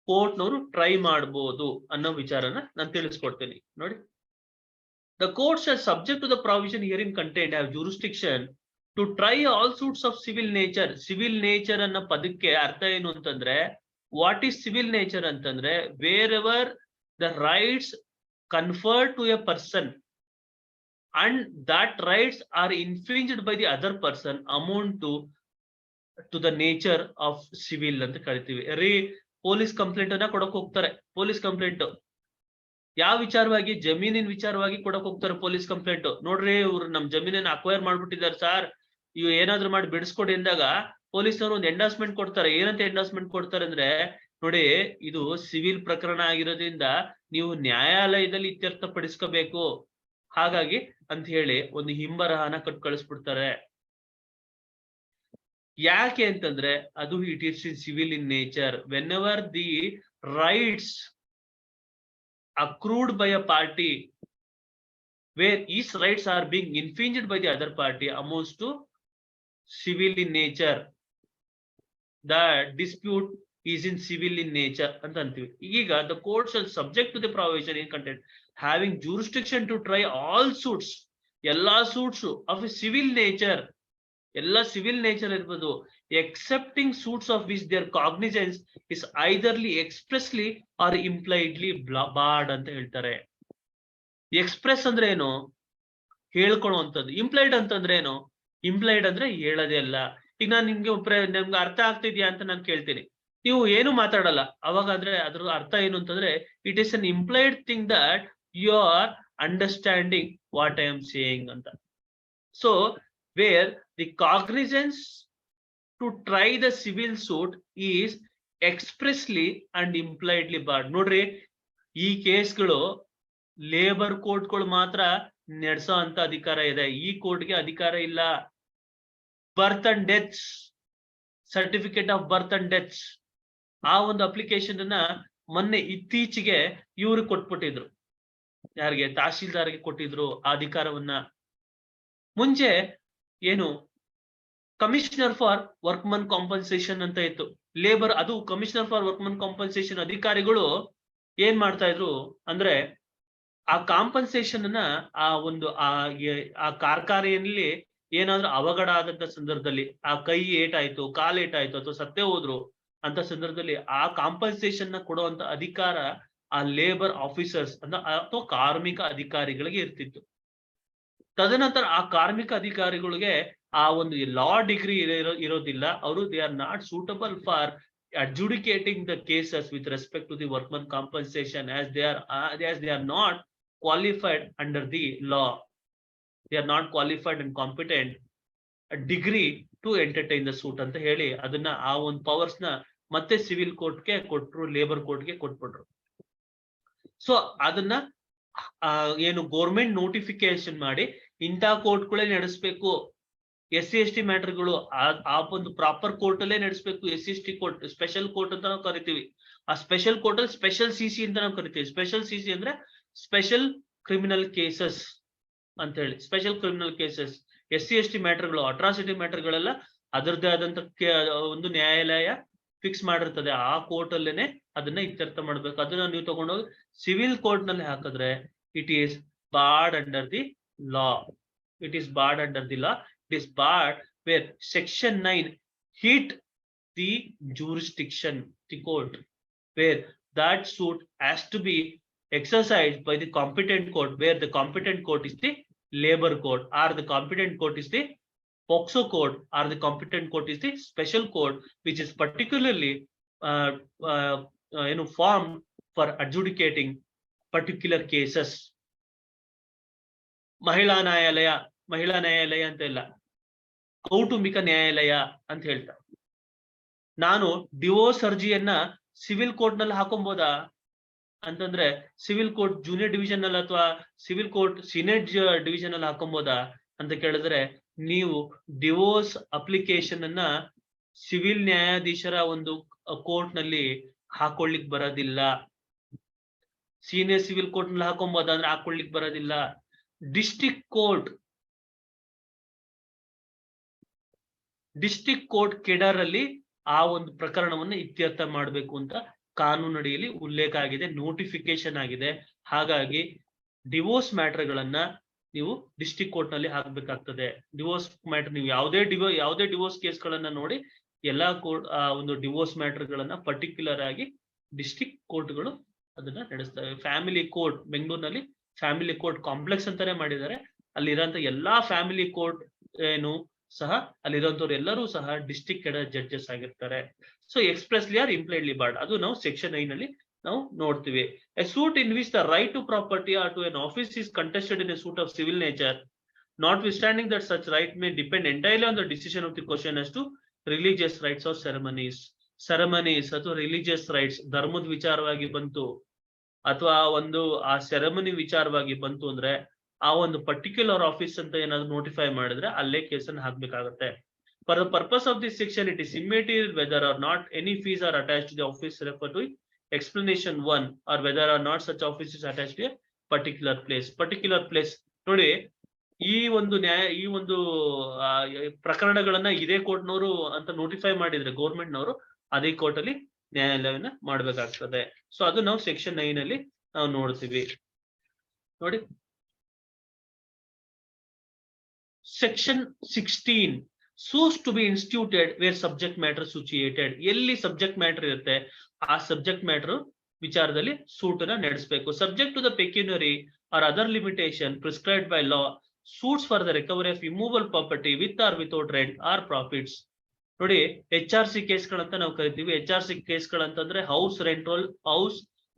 ಕೋರ್ಟ್ನವರು try ಮಾಡಬಹುದು ಅನ್ನೋ ವಿಚಾರನ ನಾನು ತಿಳಿಸ್ಕೊಡ್ತೀನಿ. ನೋಡಿ, the courts are subject to the provision herein contained have jurisdiction to try all suits of civil nature. Civil nature ಅನ್ನೋ ಪದಕ್ಕೆ ಅರ್ಥ ಏನು ಅಂತಂದ್ರೆ, ವಾಟ್ ಈಸ್ ಸಿವಿಲ್ ನೇಚರ್ ಅಂತಂದ್ರೆ, wherever the rights conferred to a person and that rights are infringed by the other person amount to the nature of civil ಅಂತ ಕರಿತೀವಿ. Police complaint ಅನ್ನ ಕೊಡಕ್ ಹೋಗ್ತಾರೆ. ಪೊಲೀಸ್ ಕಂಪ್ಲೇಂಟ್ ಯಾವ ವಿಚಾರವಾಗಿ? ಜಮೀನಿನ ವಿಚಾರವಾಗಿ ಕೊಡಕ್ ಹೋಗ್ತಾರೆ ಪೊಲೀಸ್ ಕಂಪ್ಲೇಂಟ್. ನೋಡ್ರಿ, ಇವ್ರು ನಮ್ ಜಮೀನನ್ನ ಅಕ್ವೈರ್ ಮಾಡ್ಬಿಟ್ಟಿದ್ದಾರೆ ಸರ್, ಇವ್ ಏನಾದ್ರು ಮಾಡಿ ಬಿಡಿಸ್ಕೊಡಿ ಅಂದಾಗ ಪೊಲೀಸ್ನವರು ಒಂದು ಎಂಡಾಸ್ಮೆಂಟ್ ಕೊಡ್ತಾರೆ. ಏನಂತ ಎಂಡಾಸ್ಮೆಂಟ್ ಕೊಡ್ತಾರೆ ಅಂದ್ರೆ, ನೋಡಿ, ಇದು ಸಿವಿಲ್ ಪ್ರಕರಣ ಆಗಿರೋದ್ರಿಂದ ನೀವು ನ್ಯಾಯಾಲಯದಲ್ಲಿ ಇತ್ಯರ್ಥ ಪಡಿಸ್ಕೋಬೇಕು, ಹಾಗಾಗಿ ಅಂತ ಹೇಳಿ ಒಂದು ಹಿಂಬರಹನ ಕಳಿಸ್ಬಿಡ್ತಾರೆ. ಯಾಕೆ ಅಂತಂದ್ರೆ ಅದು it is civil in nature. When ever the rights accrued by a party where each rights are being infringed by the other party amounts to civil in nature. The dispute is in civil in nature ಅಂತ ಅಂತೀವಿ. ಈಗ the court shall subject to the provision in content having jurisdiction to try all suits, ಎಲ್ಲಾ suits of a civil nature, ಎಲ್ಲ civil nature ಇರ್ಬೋದು, excepting suits of which their cognizance is either expressly or impliedly barred ಅಂತ ಹೇಳ್ತಾರೆ. Express ಅಂದ್ರೆ ಏನು? ಹೇಳ್ಕೊಳ್ಳುವಂಥದ್ದು. Implied ಅಂತಂದ್ರೆ ಏನು? Implied ಅಂದ್ರೆ ಹೇಳೋದೇ ಅಲ್ಲ. ಈಗ ನಾನು ನಿಮ್ಗೆ ಅರ್ಥ ಆಗ್ತಿದ್ಯಾ ಅಂತ ನಾನು ಕೇಳ್ತೀನಿ, ನೀವು ಏನು ಮಾತಾಡಲ್ಲ, ಅವಾಗಾದ್ರೆ ಅದ್ರ ಅರ್ಥ ಏನು ಅಂತಂದ್ರೆ it is an implied thing that you are understanding what I am saying ಅಂತ. So where the cognizance to try the civil suit is expressly and impliedly barred. ನೋಡ್ರಿ, ಈ ಕೇಸ್ಗಳು ಲೇಬರ್ ಕೋರ್ಟ್ಗಳು ಮಾತ್ರ ನಡೆಸೋ ಅಂತ ಅಧಿಕಾರ ಇದೆ, ಈ ಕೋರ್ಟ್ಗೆ ಅಧಿಕಾರ ಇಲ್ಲ. ಬರ್ತ್ and deaths, certificate of birth and deaths, ಆ ಒಂದು ಅಪ್ಲಿಕೇಶನ್ ಅನ್ನ ಮೊನ್ನೆ ಇತ್ತೀಚೆಗೆ ಇವ್ರು ಕೊಟ್ಬಿಟ್ಟಿದ್ರು. ಯಾರಿಗೆ? ತಹಶೀಲ್ದಾರ್ಗೆ ಕೊಟ್ಟಿದ್ರು ಆ ಅಧಿಕಾರವನ್ನ. ಮುಂಚೆ ಏನು ಕಮಿಷನರ್ ಫಾರ್ ವರ್ಕ್ಮನ್ ಕಾಂಪನ್ಸೇಷನ್ ಅಂತ ಇತ್ತು, ಲೇಬರ್. ಅದು ಕಮಿಷನರ್ ಫಾರ್ ವರ್ಕ್ಮನ್ ಕಾಂಪನ್ಸೇಷನ್ ಅಧಿಕಾರಿಗಳು ಏನ್ ಮಾಡ್ತಾ ಇದ್ರು ಅಂದ್ರೆ ಆ ಕಾಂಪನ್ಸೇಷನ್ ಅನ್ನ ಆ ಒಂದು ಆ ಕಾರ್ಖಾನೆಯಲ್ಲಿ ಏನಾದ್ರೂ ಅವಘಡ ಆದಂತ ಸಂದರ್ಭದಲ್ಲಿ, ಆ ಕೈ ಏಟಾಯ್ತು, ಕಾಲ್ ಏಟಾಯ್ತು, ಅಥವಾ ಸತ್ತೇ ಹೋದ್ರು ಅಂತ ಸಂದರ್ಭದಲ್ಲಿ ಆ ಕಾಂಪನ್ಸೇಷನ್ ನ ಕೊಡುವಂತ ಅಧಿಕಾರ ಆ ಲೇಬರ್ ಆಫೀಸರ್ಸ್ ಅಥವಾ ಕಾರ್ಮಿಕ ಅಧಿಕಾರಿಗಳಿಗೆ ಇರ್ತಿತ್ತು. ತದನಂತರ ಆ ಕಾರ್ಮಿಕ ಅಧಿಕಾರಿಗಳಿಗೆ ಆ ಒಂದು ಲಾ ಡಿಗ್ರಿ ಇರೋದಿಲ್ಲ. ಅವರು they are not suitable for adjudicating the cases with respect to the workman compensation as they are not qualified under the law. They are not qualified and competent a degree to entertain the suit ಅಂತ ಹೇಳಿ ಅದನ್ನ ಆ ಒಂದು powers ನ ಮತ್ತೆ civil ಕೋರ್ಟ್ಗೆ ಕೊಟ್ರು, labour ಕೋರ್ಟ್ಗೆ ಕೊಟ್ಬಿಟ್ರು. ಸೊ ಅದನ್ನ ಏನು ಗೌರ್ಮೆಂಟ್ ನೋಟಿಫಿಕೇಶನ್ ಮಾಡಿ ಇಂಥ ಕೋರ್ಟ್ಗಳೇ ನಡೆಸಬೇಕು, SC/ST ಮ್ಯಾಟರ್ಗಳು ಆ ಒಂದು ಪ್ರಾಪರ್ ಕೋರ್ಟ್ ಅಲ್ಲೇ ನಡೆಸಬೇಕು. SC/ST ಕೋರ್ಟ್, ಸ್ಪೆಷಲ್ ಕೋರ್ಟ್ ಅಂತ ನಾವು ಕರಿತೀವಿ. ಆ ಸ್ಪೆಷಲ್ ಕೋರ್ಟ್ ಅಲ್ಲಿ ಸ್ಪೆಷಲ್ CC ಅಂತ ನಾವು ಕರಿತೀವಿ. ಸ್ಪೆಷಲ್ CC ಅಂದ್ರೆ ಸ್ಪೆಷಲ್ ಕ್ರಿಮಿನಲ್ ಕೇಸಸ್ ಅಂತ ಹೇಳಿ. ಸ್ಪೆಷಲ್ ಕ್ರಿಮಿನಲ್ ಕೇಸಸ್, SC/ST ಮ್ಯಾಟರ್ಗಳು, ಅಟ್ರಾಸಿಟಿ ಮ್ಯಾಟರ್ಗಳೆಲ್ಲ ಅದರದ್ದೇ ಆದಂತ ಒಂದು ನ್ಯಾಯಾಲಯ ಫಿಕ್ಸ್ ಮಾಡಿರ್ತದೆ. ಆ ಕೋರ್ಟ್ ಅಲ್ಲೇನೆ ಅದನ್ನ ಇತ್ಯರ್ಥ ಮಾಡ್ಬೇಕು. ಅದನ್ನ ನೀವು ತಗೊಂಡೋಗಿ ಸಿವಿಲ್ ಕೋರ್ಟ್ ನಲ್ಲಿ ಹಾಕಿದ್ರೆ it is border under the law. It is barred under the law. It is barred where section 9 hit the jurisdiction, the court, where that suit has to be exercised by the competent court, where the competent court is the labor court, or the competent court is the POCSO court, or the competent court is the special court, which is particularly formed for adjudicating particular cases. ಮಹಿಳಾ ನ್ಯಾಯಾಲಯ ಅಂತ ಇಲ್ಲ, ಕೌಟುಂಬಿಕ ನ್ಯಾಯಾಲಯ ಅಂತ ಹೇಳ್ತಾರೆ. ನಾನು divorce ಅರ್ಜಿಯನ್ನ ಸಿವಿಲ್ ಕೋರ್ಟ್ ನಲ್ಲಿ ಹಾಕೊಬೋದಾ ಅಂತಂದ್ರೆ ಸಿವಿಲ್ ಕೋರ್ಟ್ ಜೂನಿಯರ್ ಡಿವಿಷನ್ ಅಲ್ಲಿ ಅಥವಾ ಸಿವಿಲ್ ಕೋರ್ಟ್ ಸೀನಿಯರ್ ಡಿವಿಷನ್ ಅಲ್ಲಿ ಹಾಕೊಬೋದಾ ಅಂತ ಕೇಳಿದ್ರೆ, ನೀವು ಡಿವೋರ್ಸ್ ಅಪ್ಲಿಕೇಶನ್ ಅನ್ನ ಸಿವಿಲ್ ನ್ಯಾಯಾಧೀಶರ ಒಂದು ಕೋರ್ಟ್ ನಲ್ಲಿ ಹಾಕೊಳ್ಳಿಕ್ ಬರೋದಿಲ್ಲ. ಸೀನಿಯರ್ ಸಿವಿಲ್ ಕೋರ್ಟ್ ನಲ್ಲಿ ಹಾಕೊಬೋದ ಅಂದ್ರೆ ಹಾಕೊಳ್ಳಿಕ್ ಬರೋದಿಲ್ಲ. ಡಿಸ್ಟ್ರಿಕ್ಟ್ ಕೋರ್ಟ್ ಕೆಡರ್ ಅಲ್ಲಿ ಆ ಒಂದು ಪ್ರಕರಣವನ್ನು ಇತ್ಯರ್ಥ ಮಾಡಬೇಕು ಅಂತ ಕಾನೂನು ಅಡಿಯಲ್ಲಿ ಉಲ್ಲೇಖ ಆಗಿದೆ, ನೋಟಿಫಿಕೇಶನ್ ಆಗಿದೆ. ಹಾಗಾಗಿ ಡಿವೋರ್ಸ್ ಮ್ಯಾಟರ್ಗಳನ್ನ ನೀವು ಡಿಸ್ಟ್ರಿಕ್ಟ್ ಕೋರ್ಟ್ ನಲ್ಲಿ ಹಾಕ್ಬೇಕಾಗ್ತದೆ. ಡಿವೋರ್ಸ್ ಮ್ಯಾಟರ್ ನೀವು ಯಾವುದೇ ಡಿವೋರ್ಸ್ ಕೇಸ್ಗಳನ್ನ ನೋಡಿ, ಎಲ್ಲಾ ಕೋರ್ಟ್ ಒಂದು ಡಿವೋರ್ಸ್ ಮ್ಯಾಟರ್ಗಳನ್ನ ಪರ್ಟಿಕ್ಯುಲರ್ ಆಗಿ ಡಿಸ್ಟ್ರಿಕ್ಟ್ ಕೋರ್ಟ್ಗಳು ಅದನ್ನ ನಡೆಸ್ತವೆ. ಫ್ಯಾಮಿಲಿ ಕೋರ್ಟ್ ಬೆಂಗಳೂರಿನಲ್ಲಿ ಫ್ಯಾಮಿಲಿ ಕೋರ್ಟ್ ಕಾಂಪ್ಲೆಕ್ಸ್ ಅಂತಾನೆ ಮಾಡಿದ್ದಾರೆ. ಅಲ್ಲಿರೋಂಥ ಎಲ್ಲಾ ಫ್ಯಾಮಿಲಿ ಕೋರ್ಟ್ ಸಹ ಅಲ್ಲಿರೋಂಥವ್ರು ಎಲ್ಲರೂ ಸಹ ಡಿಸ್ಟ್ರಿಕ್ಟ್ ಕೆಡರ್ ಜಡ್ಜಸ್ ಆಗಿರ್ತಾರೆ. So expressly or impliedly barred, ಅದು ನಾವು ಸೆಕ್ಷನ್ 9 ನಲ್ಲಿ ನಾವು ನೋಡ್ತೀವಿ. A suit in which the right to property or to an office is contested in a suit of civil nature, notwithstanding that such right may depend entirely on the decision of the question as to religious rights or ceremonies. ಅಥವಾ religious rights, ಧರ್ಮದ ವಿಚಾರವಾಗಿ ಬಂತು ಅಥವಾ ಒಂದು ಆ ceremony ವಿಚಾರವಾಗಿ ಬಂತು ಅಂದ್ರೆ ಆ ಒಂದು ಪರ್ಟಿಕ್ಯುಲರ್ ಆಫೀಸ್ ಅಂತ ಏನಾದ್ರು ನೋಟಿಫೈ ಮಾಡಿದ್ರೆ ಅಲ್ಲೇ ಕೇಸನ್ನು ಹಾಕ್ಬೇಕಾಗುತ್ತೆ. For the purpose of this section, it is immaterial whether or not any fees are attached to the office referred to explanation 1 or whether or not such office is attached to a particular place. Particular place ನೋಡಿ, ಈ ಒಂದು ಪ್ರಕರಣಗಳನ್ನ ಇದೇ ಕೋರ್ಟ್ನವರು ಅಂತ notify ಮಾಡಿದ್ರೆ ಗೌರ್ಮೆಂಟ್ನವರು ಅದೇ court ಅಲ್ಲಿ ನ್ಯಾಯಾಲಯವನ್ನ ಮಾಡ್ಬೇಕಾಗ್ತದೆ. So ಅದು ನಾವು ಸೆಕ್ಷನ್ 9 ಅಲ್ಲಿ ನಾವು ನೋಡ್ತೀವಿ. ನೋಡಿ, section 16 suits to be instituted where subject matter situated. ಎಲ್ಲಿ ಸಬ್ಜೆಕ್ಟ್ ಮ್ಯಾಟರ್ ಇರುತ್ತೆ ಆ ಸಬ್ಜೆಕ್ಟ್ ಮ್ಯಾಟರ್ ವಿಚಾರದಲ್ಲಿ ಸೂಟ್ ಅನ್ನ ನಡೆಸಬೇಕು. Subject to the pecuniary or other limitation prescribed by law, suits for the recovery of immovable property with or without rent or profits. ನೋಡಿ, HRC ಕೇಸ್ಗಳಂತ ನಾವು ಕರಿತೀವಿ. HRC ಕೇಸ್ಗಳಂತಂದ್ರೆ ಹೌಸ್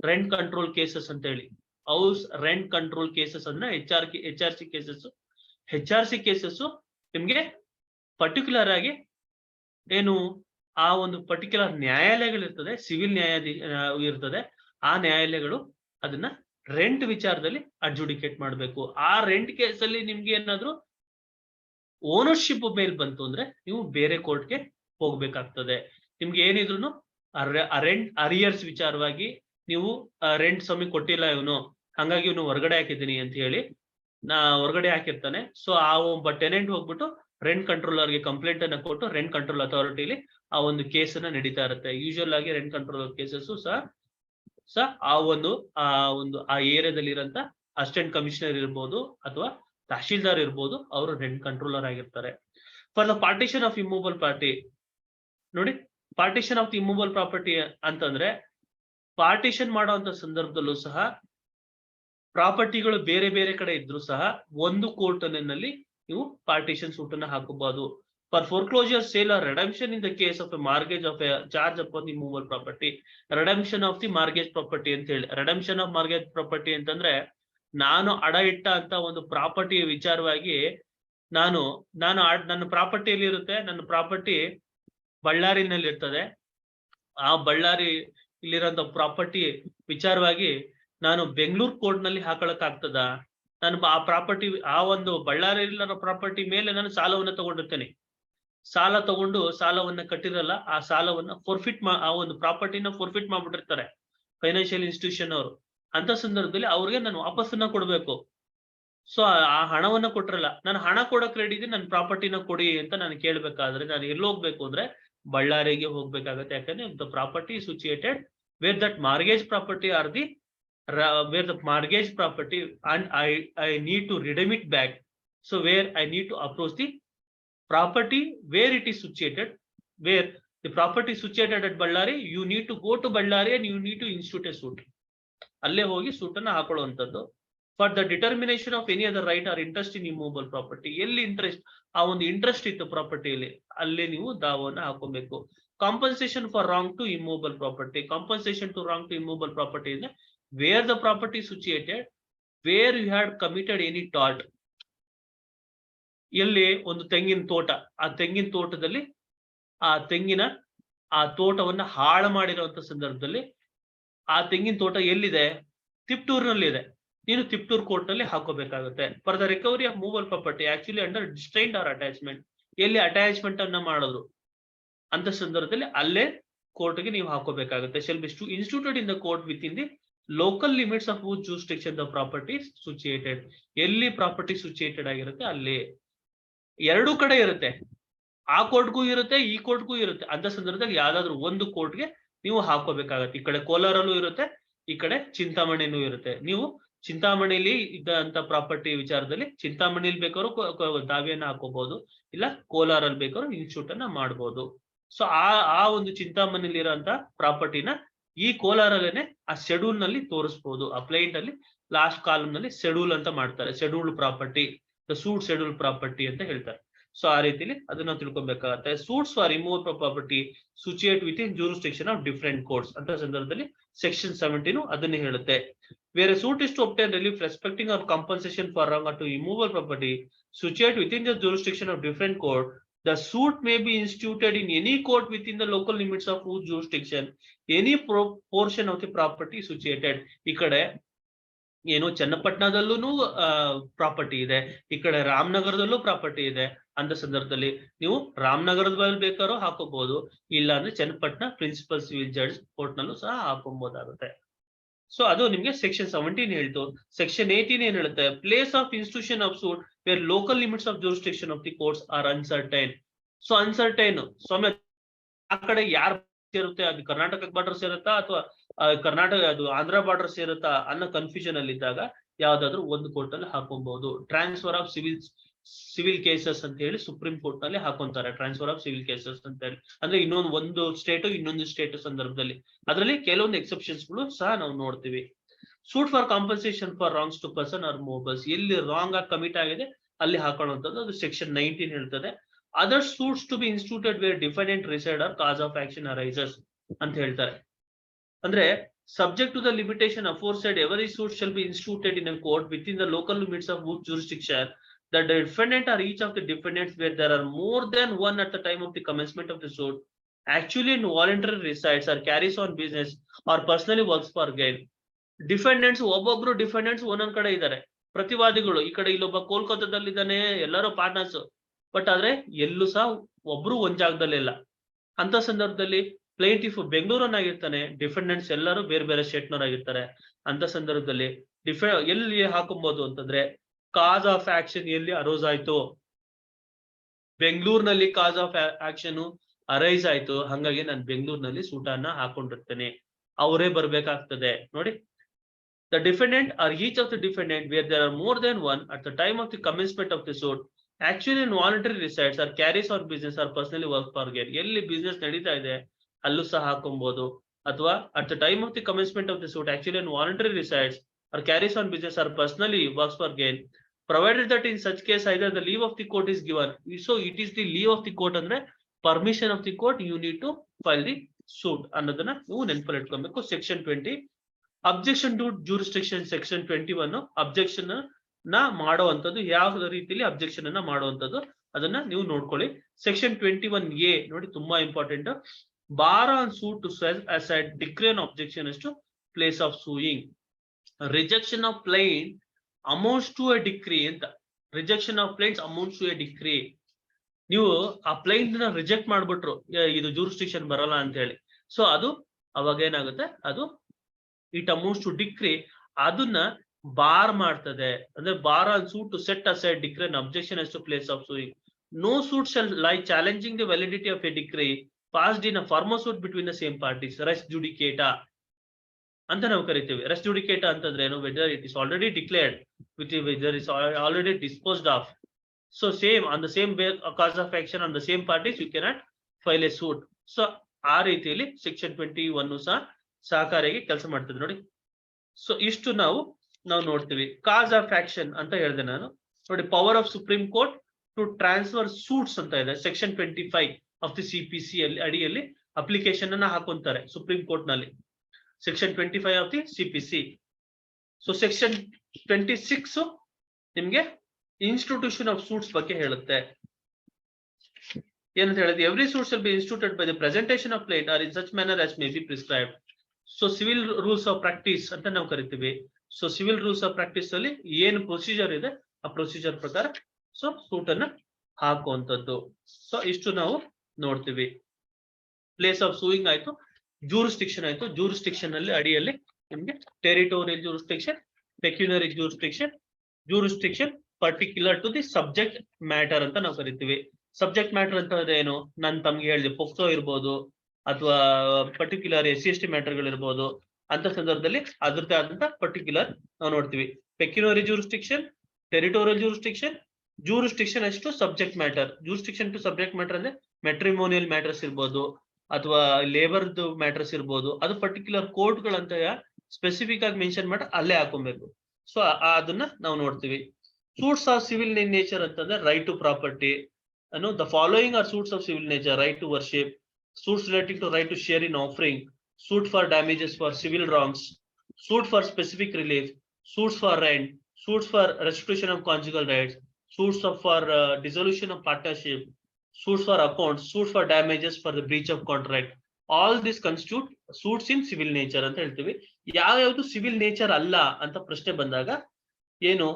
ರೆಂಟ್ ಕಂಟ್ರೋಲ್ ಕೇಸಸ್ ಅಂತ ಹೇಳಿ. ಹೌಸ್ ರೆಂಟ್ ಕಂಟ್ರೋಲ್ ಕೇಸಸ್ ಅಂದ್ರೆ HRC cases. HRC cases ನಿಮ್ಗೆ particular ಆಗಿ ಏನು ಆ ಒಂದು ಪರ್ಟಿಕ್ಯುಲರ್ ನ್ಯಾಯಾಲಯಗಳಿರ್ತದೆ, ಸಿವಿಲ್ ಇರ್ತದೆ. ಆ ನ್ಯಾಯಾಲಯಗಳು ಅದನ್ನ ರೆಂಟ್ ವಿಚಾರದಲ್ಲಿ ಅಡ್ಜುಡಿಕೇಟ್ ಮಾಡಬೇಕು. ಆ ರೆಂಟ್ ಕೇಸಲ್ಲಿ ನಿಮ್ಗೆ ಏನಾದ್ರು ಓನರ್ಶಿಪ್ ಮೇಲ್ ಬಂತು ಅಂದ್ರೆ ನೀವು ಬೇರೆ ಕೋರ್ಟ್ಗೆ ಹೋಗ್ಬೇಕಾಗ್ತದೆ. ನಿಮ್ಗೆ ಏನಿದ್ರು ರೆಂಟ್ ಅರಿಯರ್ಸ್ ವಿಚಾರವಾಗಿ ನೀವು ರೆಂಟ್ ಸಮಯ ಕೊಟ್ಟಿಲ್ಲ ಇವನು, ಹಂಗಾಗಿ ಇವನು ಹೊರಗಡೆ ಹಾಕಿದ್ದೀನಿ ಅಂತ ಹೇಳಿ ಹೊರಗಡೆ ಹಾಕಿರ್ತಾನೆ. ಸೊ ಆ ಒಬ್ಬ ಟೆನೆಂಟ್ ಹೋಗ್ಬಿಟ್ಟು ರೆಂಟ್ ಕಂಟ್ರೋಲರ್ ಗೆ ಕಂಪ್ಲೇಂಟ್ ಅನ್ನ ಕೊಟ್ಟು ರೆಂಟ್ ಕಂಟ್ರೋಲ್ ಅಥಾರಿಟಿಲಿ ಆ ಒಂದು ಕೇಸನ್ನ ನಡೀತಾ ಇರುತ್ತೆ. ಯೂಶುವಲ್ ಆಗಿ ರೆಂಟ್ ಕಂಟ್ರೋಲರ್ ಕೇಸಸ್ ಸಹ ಆ ಏರಿಯಾದಲ್ಲಿ ಇರೋಂತ ಅಸಿಸ್ಟೆಂಟ್ ಕಮಿಷನರ್ ಇರ್ಬೋದು ಅಥವಾ ತಹಶೀಲ್ದಾರ್ ಇರ್ಬೋದು, ಅವರು ರೆಂಟ್ ಕಂಟ್ರೋಲರ್ ಆಗಿರ್ತಾರೆ. For the partition of immovable party, ನೋಡಿ, partition of the immovable property ಅಂತಂದ್ರೆ ಪಾರ್ಟಿಷನ್ ಮಾಡುವಂತ ಸಂದರ್ಭದಲ್ಲೂ ಸಹ ಪ್ರಾಪರ್ಟಿಗಳು ಬೇರೆ ಬೇರೆ ಕಡೆ ಇದ್ರು ಸಹ ಒಂದು ಕೋರ್ಟ್ನಲ್ಲಿ ನೀವು ಪಾರ್ಟಿಷನ್ ಸೂಟ್ ಅನ್ನ ಹಾಕಬಹುದು. For foreclosure, sale or redemption in the case of a mortgage of a charge upon the movable property. Redemption of the mortgage property ಅಂತ ಹೇಳಿ. ರೆಡಂಪ್ಷನ್ ಆಫ್ ಮಾರ್ಗೇಜ್ ಪ್ರಾಪರ್ಟಿ ಅಂತಂದ್ರೆ ನಾನು ಅಡ ಇಟ್ಟ ಅಂತ ಒಂದು ಪ್ರಾಪರ್ಟಿ ವಿಚಾರವಾಗಿ ನನ್ನ ಪ್ರಾಪರ್ಟಿಯಲ್ಲಿ ಇರುತ್ತೆ. ನನ್ನ ಪ್ರಾಪರ್ಟಿ ಬಳ್ಳಾರಿನಲ್ಲಿ ಇರ್ತದೆ. ಆ ಬಳ್ಳಾರಿ ಇಲ್ಲಿರೋಂಥ ಪ್ರಾಪರ್ಟಿ ವಿಚಾರವಾಗಿ ನಾನು ಬೆಂಗಳೂರು ಕೋರ್ಟ್ ನಲ್ಲಿ ಹಾಕೊಳಕ್ ಆಗ್ತದ? ನಾನು ಆ ಪ್ರಾಪರ್ಟಿ, ಆ ಒಂದು ಬಳ್ಳಾರಿ ಪ್ರಾಪರ್ಟಿ ಮೇಲೆ ನಾನು ಸಾಲವನ್ನ ತಗೊಂಡಿರ್ತೇನೆ. ಸಾಲ ತಗೊಂಡು ಸಾಲವನ್ನ ಕಟ್ಟಿರಲ್ಲ, ಆ ಸಾಲವನ್ನ ಆ ಒಂದು ಪ್ರಾಪರ್ಟಿನ ಫೋರ್ಫಿಟ್ ಮಾಡ್ಬಿಟ್ಟಿರ್ತಾರೆ ಫೈನಾನ್ಷಿಯಲ್ ಇನ್ಸ್ಟಿಟ್ಯೂಷನ್ ಅವರು. ಅಂತ ಸಂದರ್ಭದಲ್ಲಿ ಅವ್ರಿಗೆ ನಾನು ವಾಪಸ್ಸನ್ನ ಕೊಡ್ಬೇಕು. ಸೊ ಆ ಹಣವನ್ನ ಕೊಟ್ಟಿರಲ್ಲ, ನಾನು ಹಣ ಕೊಡಕ್ ರೆಡಿ ಇದೆ, ನನ್ನ ಪ್ರಾಪರ್ಟಿನ ಕೊಡಿ ಅಂತ ನಾನು ಕೇಳ್ಬೇಕಾದ್ರೆ ನಾನು ಎಲ್ಲಿ ಹೋಗ್ಬೇಕು ಅಂದ್ರೆ ಬಳ್ಳಾರಿಗೆ ಹೋಗ್ಬೇಕಾಗತ್ತೆ. ಯಾಕಂದ್ರೆ the property situated where that mortgage property are the where the mortgage property and I need to redeem it back. So where I need to approach the property where it is situated, where the property is situated at Ballari, you need to go to Ballari and you need to institute a suit. ಅಲ್ಲೇ ಹೋಗಿ suit ಅನ್ನ ಹಾಕೊಳ್ಳುವಂಥದ್ದು. For the determination of any other right or interest in immovable property, ಎಲ್ಲಿ interest, ಆ ಒಂದು interest ಇತ್ತು ಪ್ರಾಪರ್ಟಿಯಲ್ಲಿ, ಅಲ್ಲೇ ನೀವು ದಾವನ್ನ ಹಾಕೊಬೇಕು. Compensation for wrong to immovable property. Compensation to wrong to immovable property ಅಂದ್ರೆ where the property is situated, where you had committed any tort. ಎಲ್ಲಿ ಒಂದು ತೆಂಗಿನ ತೋಟ, ಆ ತೆಂಗಿನ ತೋಟದಲ್ಲಿ ಆ ತೋಟವನ್ನ ಹಾಳು ಮಾಡಿರುವಂತ ಸಂದರ್ಭದಲ್ಲಿ ಆ ತೆಂಗಿನ ತೋಟ ಎಲ್ಲಿದೆ? ತಿಪ್ಟೂರಿನಲ್ಲಿ ಇದೆ. ನೀನು ತಿಪ್ಟೂರ್ ಕೋರ್ಟ್ ನಲ್ಲಿ ಹಾಕೋಬೇಕಾಗುತ್ತೆ. For the recovery of movable property actually under distraint or attachment, ಎಲ್ಲಿ ಅಟ್ಯಾಚ್ಮೆಂಟ್ ಅನ್ನ ಮಾಡಿದ್ರು ಅಂತ ಸಂದರ್ಭದಲ್ಲಿ ಅಲ್ಲೇ ಕೋರ್ಟ್ಗೆ ನೀವು ಹಾಕೋಬೇಕಾಗುತ್ತೆ. Shall be instituted in the court within the local limits of whose jurisdiction the property is situated. ಎಲ್ಲಿ ಪ್ರಾಪರ್ಟಿ ಸಿಚುಯೇಟೆಡ್ ಆಗಿರುತ್ತೆ ಅಲ್ಲಿ. ಎರಡು ಕಡೆ ಇರುತ್ತೆ, ಆ ಕೋರ್ಟ್ಗೂ ಇರುತ್ತೆ, ಈ ಕೋರ್ಟ್ಗೂ ಇರುತ್ತೆ. ಅಂತ ಸಂದರ್ಭದಲ್ಲಿ ಯಾವ್ದಾದ್ರು ಒಂದು ಕೋರ್ಟ್ಗೆ ನೀವು ಹಾಕೋಬೇಕಾಗತ್ತೆ. ಈ ಕಡೆ ಕೋಲಾರಲ್ಲೂ ಇರುತ್ತೆ, ಈ ಕಡೆ ಚಿಂತಾಮಣಿನೂ ಇರುತ್ತೆ. ನೀವು ಚಿಂತಾಮಣಿಲಿ ಇದ್ದಂತ ಪ್ರಾಪರ್ಟಿ ವಿಚಾರದಲ್ಲಿ ಚಿಂತಾಮಣಿಲಿ ಬೇಕಾದ್ರೂ ದಾವೆಯನ್ನ ಹಾಕೋಬಹುದು, ಇಲ್ಲ ಕೋಲಾರಲ್ಲಿ ಬೇಕಾದ್ರೂ ಇನ್ಸ್ಟಿಟ್ಯೂಟ್ ಅನ್ನ ಮಾಡ್ಬೋದು. ಸೊ ಆ ಒಂದು ಚಿಂತಾಮಣಿಲಿ ಇರೋಂತ ಪ್ರಾಪರ್ಟಿನ ಈ ಕೋಲಾರಲ್ಲೇನೆ ಆ ಶೆಡ್ಯೂಲ್ ನಲ್ಲಿ ತೋರಿಸಬಹುದು. ಆ ಪ್ಲೇಟ್ ಅಲ್ಲಿ ಲಾಸ್ಟ್ ಕಾಲಮ್ ನಲ್ಲಿ ಶೆಡ್ಯೂಲ್ ಅಂತ ಮಾಡ್ತಾರೆ. Scheduled property, the suit schedule property ಅಂತ ಹೇಳ್ತಾರೆ. ಸೊ ಆ ರೀತಿಲಿ ಅದನ್ನ ತಿಳ್ಕೊಬೇಕಾಗತ್ತೆ. Suits for removal property situate with in jurisdiction of different courts ಅಂತ ಸಂದರ್ಭದಲ್ಲಿ ಸೆಕ್ಷನ್ 17 ಅದನ್ನೇ ಹೇಳುತ್ತೆ. Where a suit is to obtain relief respecting or compensation for wrong or to immobile property situate within the jurisdiction of different court, the suit may be instituted in any court within the local limits of whose jurisdiction any portion of the property situated. ಈ ಕಡೆ ಏನು ಚನ್ನಪಟ್ಟಣದಲ್ಲೂ property ಇದೆ, ಈ ಕಡೆ ರಾಮನಗರದಲ್ಲೂ property ಇದೆ. ಅಂತ ಸಂದರ್ಭದಲ್ಲಿ ನೀವು ರಾಮನಗರದ ಬೇಕಾದ್ರೂ ಹಾಕೋಬಹುದು, ಇಲ್ಲ ಅಂದ್ರೆ Channapatna principal civil judge court ನಲ್ಲೂ ಸಹ ಹಾಕೊಬಹುದಾಗುತ್ತೆ. ಸೊ ಅದು ನಿಮ್ಗೆ ಸೆಕ್ಷನ್ 17 ಹೇಳ್ತು. ಸೆಕ್ಷನ್ 18 ಏನ್ ಹೇಳುತ್ತೆ? Place of institution of suit where local limits of jurisdiction of the courts are uncertain. So uncertain ಸ್ವಾಮಿ, ಆ ಕಡೆ ಯಾರು ಸೇರುತ್ತೆ, ಅದು ಕರ್ನಾಟಕ ಬಾರ್ಡರ್ ಸೇರುತ್ತಾ ಅಥವಾ ಕರ್ನಾಟಕ ಅದು ಆಂಧ್ರ ಬಾರ್ಡರ್ ಸೇರುತ್ತಾ ಅನ್ನೋ ಕನ್ಫ್ಯೂಷನ್ ಅಲ್ಲಿ ಇದ್ದಾಗ ಯಾವ್ದಾದ್ರು ಒಂದು ಕೋರ್ಟ್ ಅಲ್ಲಿ ಹಾಕೊಬಹುದು. ಟ್ರಾನ್ಸ್ಫರ್ ಆಫ್ ಸಿವಿಲ್ ಕೇಸಸ್ ಅಂತ ಹೇಳಿ ಸುಪ್ರೀಂ ಕೋರ್ಟ್ ನಲ್ಲಿ ಹಾಕೊಂತಾರೆ. ಟ್ರಾನ್ಸ್ಫರ್ ಆಫ್ ಸಿವಿಲ್ ಕೇಸಸ್ ಅಂತ ಹೇಳಿ ಅಂದ್ರೆ ಒಂದು ಸ್ಟೇಟ್ ಇನ್ನೊಂದು ಸ್ಟೇಟ್ ಸಂದರ್ಭದಲ್ಲಿ ಅದರಲ್ಲಿ ಕೆಲವೊಂದು ಎಕ್ಸೆಪ್ಷನ್ಸ್ ಗಳು ಸಹ ನಾವು ನೋಡ್ತೀವಿ. Suit for compensation for wrongs to person or movables, ಎಲ್ಲಿ ರಾಂಗ್ ಆಗಿ ಕಮಿಟ್ ಆಗಿದೆ ಅಲ್ಲಿ ಹಾಕೊಳ್ಳುವಂಥದ್ದು ಅದು ಸೆಕ್ಷನ್ 19 ಹೇಳ್ತದೆ. Other suits to be instituted where defendant reside or cause of action arises ಅಂತ ಹೇಳ್ತಾರೆ. ಅಂದ್ರೆ subject to the limitation aforesaid, every suit shall be instituted in a court within the local limits of whose jurisdiction the defendant or each of the defendants where there are more than one at the time of the commencement of the suit actually and voluntarily resides or carries on business or personally works for gain. Defendants ಒಬ್ಬೊಬ್ರು defendants ಒಂದೊಂದ್ ಕಡೆ ಇದ್ದಾರೆ, ಪ್ರತಿವಾದಿಗಳು ಈ ಕಡೆ ಇಲ್ಲೊಬ್ಬ ಕೋಲ್ಕತ್ತಾದಲ್ಲಿದ್ದಾನೆ, ಎಲ್ಲರೂ partners, but ಆದ್ರೆ ಎಲ್ಲೂ ಸಹ ಒಬ್ರು ಒಂದ್ ಜಾಗದಲ್ಲಿ ಇಲ್ಲ. ಅಂತ ಸಂದರ್ಭದಲ್ಲಿ ಪ್ಲೇಂಟಿಫ್ ಬೆಂಗಳೂರನ್ನಾಗಿರ್ತಾನೆ, ಡಿಫೆಂಡೆಂಟ್ಸ್ ಎಲ್ಲರೂ ಬೇರೆ ಬೇರೆ ಸ್ಟೇಟ್ನವರಾಗಿರ್ತಾರೆ. ಅಂತ ಸಂದರ್ಭದಲ್ಲಿ ಎಲ್ಲಿ ಹಾಕೊಬಹುದು ಅಂತಂದ್ರೆ ಕಾಸ್ ಆಫ್ ಆಕ್ಷನ್ ಎಲ್ಲಿ ಅರೋಸ್ ಆಯ್ತು, ಬೆಂಗಳೂರಿನಲ್ಲಿ ಕಾಸ್ ಆಫ್ ಆಕ್ಷನ್ ಅರೈಸ್ ಆಯ್ತು, ಹಂಗಾಗಿ ನಾನು ಬೆಂಗಳೂರಿನಲ್ಲಿ ಸೂಟನ್ನ ಹಾಕೊಂಡಿರ್ತೇನೆ, ಅವರೇ ಬರ್ಬೇಕಾಗ್ತದೆ. ನೋಡಿ, the defendant or each of the defendant where there are more than one at the time of the commencement of the suit actually and voluntarily resides or carries on business or personally works for gain. ಎಲ್ಲಿ business ನಡೀತಾ ಇದೆ ಅಲ್ಲೂ ಸಹ ಹಾಕೊಬಹುದು. ಅಥವಾ at the time of the commencement of the suit actually and voluntarily resides or carries on business or personally works for gain, provided that in such case either the leave of the court is given. So it is the leave of the court ಅಂದ್ರೆ permission of the court, you need to file the suit ಅನ್ನೋದನ್ನ ನೀವು ನೆನಪಲ್ಲಿ ಇಟ್ಕೊಬೇಕು. Section 20 objection to jurisdiction. Section 21 objection ನ ಮಾಡುವಂತದ್ದು, ಯಾವ ರೀತಿಯಲ್ಲಿ objection ಅನ್ನ ಮಾಡುವಂತದ್ದು ಅದನ್ನ ನೀವು ನೋಡ್ಕೊಳ್ಳಿ. ಸೆಕ್ಷನ್ 21A ನೋಡಿ, ತುಂಬಾ important. Bar on suit to aside declare on objection to place of suing. Rejection of plaint amounts to a decree ಅಂತ. Rejection of plaints amounts to a decree. ನೀವು ಆ ಪ್ಲೈಂಟ್ ನ ರಿಜೆಕ್ಟ್ ಮಾಡ್ಬಿಟ್ರು, ಇದು jurisdiction ಬರಲ್ಲ ಅಂತ ಹೇಳಿ, ಸೊ ಅದು ಅವಾಗ ಏನಾಗುತ್ತೆ, ಅದು ಇಟ್ ಅಮೌಂಟ್ಸ್ ಟು ಡಿಕ್ರಿ, ಅದನ್ನ ಬಾರ್ ಮಾಡ್ತದೆ. ಅಂದ್ರೆ bar on suit to set aside decree on objection to place of suing. No suit shall lie challenging the validity of a decree passed in a former suit between the same parties. Res judicata ಅಂತ ನಾವು ಕರಿತೀವಿ. Res judicata ಅಂತಂದ್ರೆ ಏನು? Whether it is already declared with whether is already disposed of. So same on the same cos of action on the same parties you cannot file a suit. So ಆ ರೀತಿಯಲ್ಲಿ section 21 ಸಹ ಸಹಕಾರಿಯಾಗಿ ಕೆಲಸ ಮಾಡ್ತದೆ ನೋಡಿ. So ಇಷ್ಟು ನಾವು ನೋಡ್ತೀವಿ. ಕಾಸ್ of action ಅಂತ ಹೇಳಿದೆ ನಾನು ನೋಡಿ. Power of supreme court to transfer suits ಅಂತ ಇದೆ. ಸೆಕ್ಷನ್ 25 ಆಫ್ ದಿ CPC ಅಲ್ಲಿ ಅಡಿಯಲ್ಲಿ ಅಪ್ಲಿಕೇಶನ್ ಅನ್ನ ಹಾಕೊಂತಾರೆ ಸುಪ್ರೀಂ ಕೋರ್ಟ್ ನಲ್ಲಿ. Section 25 of the CPC. So section 26 ನಿಮ್ಗೆ ಇನ್ಸ್ಟಿಟ್ಯೂಷನ್ ಆಫ್ ಸೂಟ್ಸ್ ಬಗ್ಗೆ ಹೇಳುತ್ತೆ. ಏನಂತ ಹೇಳಿದ್ರೆ, every suit shall be instituted by the presentation of plaint or in such manner as may be prescribed. So civil rules of practice ಅಂತ ನಾವು ಕರಿತೀವಿ. So civil rules of practice ಅಲ್ಲಿ ಏನು procedure ಇದೆ ಆ ಪ್ರೊಸೀಜರ್ ಪ್ರಕಾರ ಸೊ ಸೂಟ್ ಅನ್ನ ಹಾಕುವಂತದ್ದು. So ಇಷ್ಟು ನಾವು ನೋಡ್ತೀವಿ. ಪ್ಲೇಸ್ ಆಫ್ ಸೂಯಿಂಗ್ ಆಯ್ತು, ಜೂರಿಸ್ಡಿಕ್ಷನ್ ಆಯ್ತು. ಜೂರಿಸ್ಡಿಕ್ಷನ್ ಅಲ್ಲಿ ಅಡಿಯಲ್ಲಿ ನಿಮ್ಗೆ territorial jurisdiction, pecuniary jurisdiction, jurisdiction particular to the subject matter ಅಂತ ನಾವು ಕರಿತೀವಿ. ಸಬ್ಜೆಕ್ಟ್ ಮ್ಯಾಟರ್ ಅಂತ ಏನು, ನಾನು ತಮ್ಗೆ ಹೇಳಿದೆ, ಪೊಕ್ಸೋ ಇರ್ಬೋದು ಅಥವಾ ಪರ್ಟಿಕ್ಯುಲರ್ SC/ST ಮ್ಯಾಟರ್ಗಳಿರ್ಬೋದು. ಅಂತ ಸಂದರ್ಭದಲ್ಲಿ ಅದ್ರದ್ದೇ ಆದಂತ ಪರ್ಟಿಕ್ಯುಲರ್ ನಾವು ನೋಡ್ತೀವಿ. Pecuniary jurisdiction, territorial jurisdiction, jurisdiction ಅಷ್ಟು subject matter. Jurisdiction to subject matter ಅಂದ್ರೆ ಮೆಟ್ರಿಮೋನಿಯಲ್ ಮ್ಯಾಟರ್ಸ್ ಇರ್ಬೋದು ಅಥವಾ ಲೇಬರ್ದು ಮ್ಯಾಟರ್ಸ್ ಇರ್ಬೋದು. ಅದು ಪರ್ಟಿಕ್ಯುಲರ್ ಕೋರ್ಟ್ಗಳಂತ ಸ್ಪೆಸಿಫಿಕ್ ಆಗಿ ಮೆನ್ಷನ್ ಮಾಡಿ ಅಲ್ಲೇ ಹಾಕೊಬೇಕು. ಸೊ ಅದನ್ನ ನಾವು ನೋಡ್ತೀವಿ. ಸೂಟ್ಸ್ ಆಫ್ ಸಿವಿಲ್ ನೇಚರ್ ಅಂತಂದ್ರೆ right to property. The following are suits of civil nature: right to worship, suits relating to right to share in offering, suit for damages for civil wrongs, suit for specific relief, suits for rent, suits for restitution of conjugal rights, suits for dissolution of partnership, suits for accounts, suits for damages for the breach of contract. All this constitute suits in civil nature ಅಂತ ಹೇಳ್ತೀವಿ. ಯಾವ್ಯಾವ್ದು civil nature ಅಲ್ಲ ಅಂತ ಪ್ರಶ್ನೆ ಬಂದಾಗ ಏನು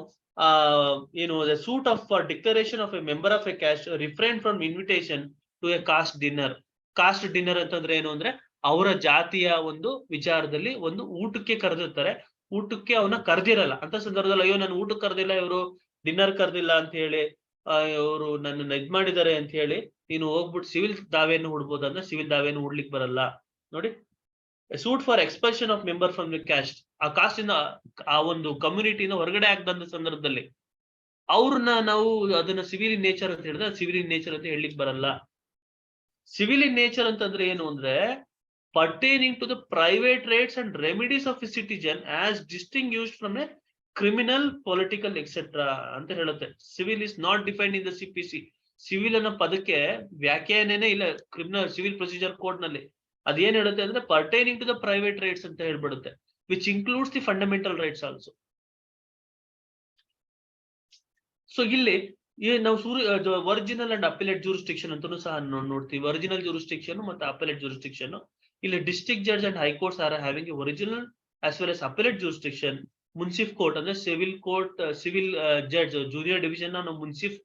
the suit of declaration of a member of a caste refrain from invitation to a caste dinner. Caste dinner ಅಂತಂದ್ರೆ ಏನು ಅಂದ್ರೆ ಅವರ ಜಾತಿಯ ಒಂದು ವಿಚಾರದಲ್ಲಿ ಒಂದು ಊಟಕ್ಕೆ ಕರೆದಿರ್ತಾರೆ, ಊಟಕ್ಕೆ ಅವನ ಕರೆದಿರಲ್ಲ ಅಂತ ಸಂದರ್ಭದಲ್ಲಿ ಅಯ್ಯೋ ನಾನು ಊಟಕ್ಕೆ ಕರೆದಿಲ್ಲ, ಇವರು ಡಿನ್ನರ್ ಕರೆದಿಲ್ಲ ಅಂತ ಹೇಳಿ ಇವರು ನನ್ನ ಇದ್ ಮಾಡಿದ್ದಾರೆ ಅಂತ ಹೇಳಿ ನೀನು ಹೋಗ್ಬಿಟ್ಟು ಸಿವಿಲ್ ದಾವೆಯನ್ನು ಹೂಡ್ಬೋದು ಅಂದ್ರೆ ಸಿವಿಲ್ ದಾವೆಯನ್ನು ಹೂಡ್ಲಿಕ್ಕೆ ಬರಲ್ಲ. ನೋಡಿ, suit for expulsion of member from the caste, ಆ ಕಾಸ್ಟ್ ಇಂದ ಆ ಒಂದು ಕಮ್ಯುನಿಟಿನ ಹೊರಗಡೆ ಆಗದಂತ ಸಂದರ್ಭದಲ್ಲಿ ಅವ್ರನ್ನ ನಾವು ಅದನ್ನ ಸಿವಿಲ್ ಇನ್ ನೇಚರ್ ಅಂತ ಹೇಳಿದ್ರೆ ಸಿವಿಲ್ ಇನ್ ನೇಚರ್ ಅಂತ ಹೇಳಲಿಕ್ಕೆ ಬರಲ್ಲ. ಸಿವಿಲ್ ಇನ್ ನೇಚರ್ ಅಂತಂದ್ರೆ ಏನು ಅಂದ್ರೆ pertaining to the private rights and remedies of a citizen as distinguished from a criminal, political, etc. ಅಂತ ಹೇಳುತ್ತೆ. Civil is not defined in the CPC. Civil ಅನ್ನೋ ಪದಕ್ಕೆ ವ್ಯಾಖ್ಯಾನನೇ ಇಲ್ಲ ಕ್ರಿಮಿನಲ್ ಸಿವಿಲ್ ಪ್ರೊಸೀಜರ್ ಕೋಡ್ ನಲ್ಲಿ. ಅದೇನ್ ಹೇಳುತ್ತೆ ಅಂದ್ರೆ pertaining to the private rights ಅಂತ ಹೇಳ್ಬಿಡುತ್ತೆ, which includes the fundamental rights also. So ಇಲ್ಲಿ ನಾವು ಒರಿಜಿನಲ್ ಅಂಡ್ ಅಪೆಲೇಟ್ ಜೂರಿಸ್ಡಿಕ್ಷನ್ ಅಂತಾನು ಸಹ ನೋಡ್ತೀವಿ. ಒರಿಜಿನಲ್ ಜೂರಿಸ್ಡಿಕ್ಷನ್ ಮತ್ತು ಅಪೆಲೇಟ್ ಜೂರಿಸ್ಡಿಕ್ಷನ್. ಇಲ್ಲಿ district judge and high courts are having original as well as appellate jurisdiction. Munsif court ಅಂದ್ರೆ civil court, civil judge junior division ನಾವು munsif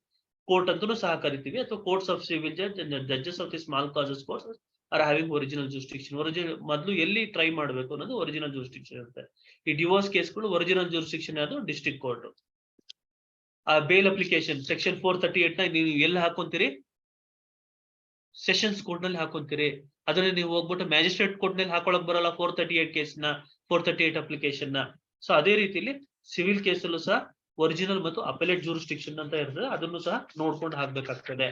court ಅಂತಾನು ಸಹ ಕರಿತೀವಿ, ಅಥವಾ courts of civil judge and judges of the small causes courts R having original jurisdiction. ಮೊದಲು ಎಲ್ಲಿ try ಮಾಡಬೇಕು ಅನ್ನೋದು ಒರಿಜಿನಲ್ ಜೂರಿಸ್ಡಿಕ್ಷನ್ ಇರುತ್ತೆ. ಈ ಡಿವೋರ್ಸ್ ಕೇಸ್ಗಳು ಒರಿಜಿನಲ್ ಜೂರಿಸ್ಡಿಕ್ಷನ್ ಯಾವುದು district court. Bale application section 438 ನ ನೀವು ಎಲ್ಲಿ ಹಾಕೊಂತೀರಿ? ಸೆಷನ್ಸ್ ಕೋರ್ಟ್ ನಲ್ಲಿ ಹಾಕೊಂತೀರಿ. ಅದನ್ನ ನೀವು ಹೋಗ್ಬಿಟ್ಟು ಮ್ಯಾಜಿಸ್ಟ್ರೇಟ್ ಕೋರ್ಟ್ ನಲ್ಲಿ ಹಾಕೊಳಕ್ ಬರಲ್ಲ 438 ಕೇಸ್ ನ, 438 ಅಪ್ಲಿಕೇಶನ್ ನ. ಸೊ ಅದೇ ರೀತಿಲಿ ಸಿವಿಲ್ ಕೇಸಲ್ಲೂ ಸಹ ಒರಿಜಿನಲ್ ಮತ್ತು ಅಪೆಲೇಟ್ ಜೂರಿಸ್ಡಿಕ್ಷನ್ ಅಂತ ಇರ್ತದೆ, ಅದನ್ನು ಸಹ ನೋಡ್ಕೊಂಡು ಹಾಕ್ಬೇಕಾಗ್ತದೆ.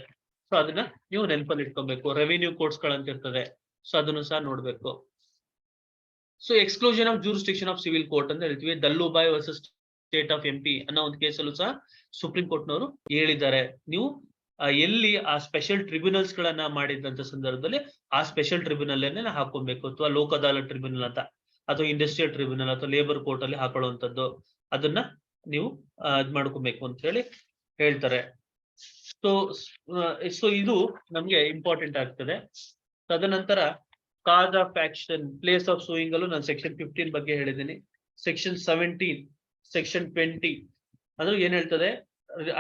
ಸೊ ಅದನ್ನ ನೀವು ನೆನಪಲ್ಲಿ ಇಟ್ಕೊಬೇಕು. ರೆವಿನ್ಯೂ ಕೋರ್ಟ್ಸ್ ಗಳಂತ ಇರ್ತದೆ, ಸೊ ಅದನ್ನು ಸಹ ನೋಡ್ಬೇಕು. So exclusion of jurisdiction of civil court ಅಂತ ಹೇಳ್ತೀವಿ. ದಲ್ಲುಬಾಯ್ ವರ್ಸಸ್ ಸ್ಟೇಟ್ ಆಫ್ MP ಅನ್ನೋ ಒಂದು ಕೇಸಲ್ಲೂ ಸಹ ಸುಪ್ರೀಂ ಕೋರ್ಟ್ ನವರು ಹೇಳಿದ್ದಾರೆ, ನೀವು ಎಲ್ಲಿ ಆ ಸ್ಪೆಷಲ್ ಟ್ರಿಬ್ಯುನಲ್ಸ್ ಗಳನ್ನ ಮಾಡಿದಂತ ಸಂದರ್ಭದಲ್ಲಿ ಆ ಸ್ಪೆಷಲ್ ಟ್ರಿಬ್ಯುನಲ್ ಅನ್ನೇ ಹಾಕೊಬೇಕು, ಅಥವಾ ಲೋಕ್ ಅದಾಲತ್ ಟ್ರಿಬ್ಯುನಲ್ ಅಂತ, ಅಥವಾ ಇಂಡಸ್ಟ್ರಿಯಲ್ ಟ್ರಿಬ್ಯುನಲ್ ಅಥವಾ ಲೇಬರ್ ಕೋರ್ಟ್ ಅಲ್ಲಿ ಹಾಕೊಳ್ಳುವಂತದ್ದು, ಅದನ್ನ ನೀವು ಇದ್ ಮಾಡ್ಕೊಬೇಕು ಅಂತ ಹೇಳಿ ಹೇಳ್ತಾರೆ. ಸೊ ಇದು ನಮ್ಗೆ ಇಂಪಾರ್ಟೆಂಟ್ ಆಗ್ತದೆ. ತದನಂತರ cause of action, place of suing ಅಲ್ಲೂ ನಾನು ಸೆಕ್ಷನ್ 15 ಬಗ್ಗೆ ಹೇಳಿದ್ದೀನಿ. ಸೆಕ್ಷನ್ 17, ಸೆಕ್ಷನ್ 20 ಅದು ಏನ್ ಹೇಳ್ತದೆ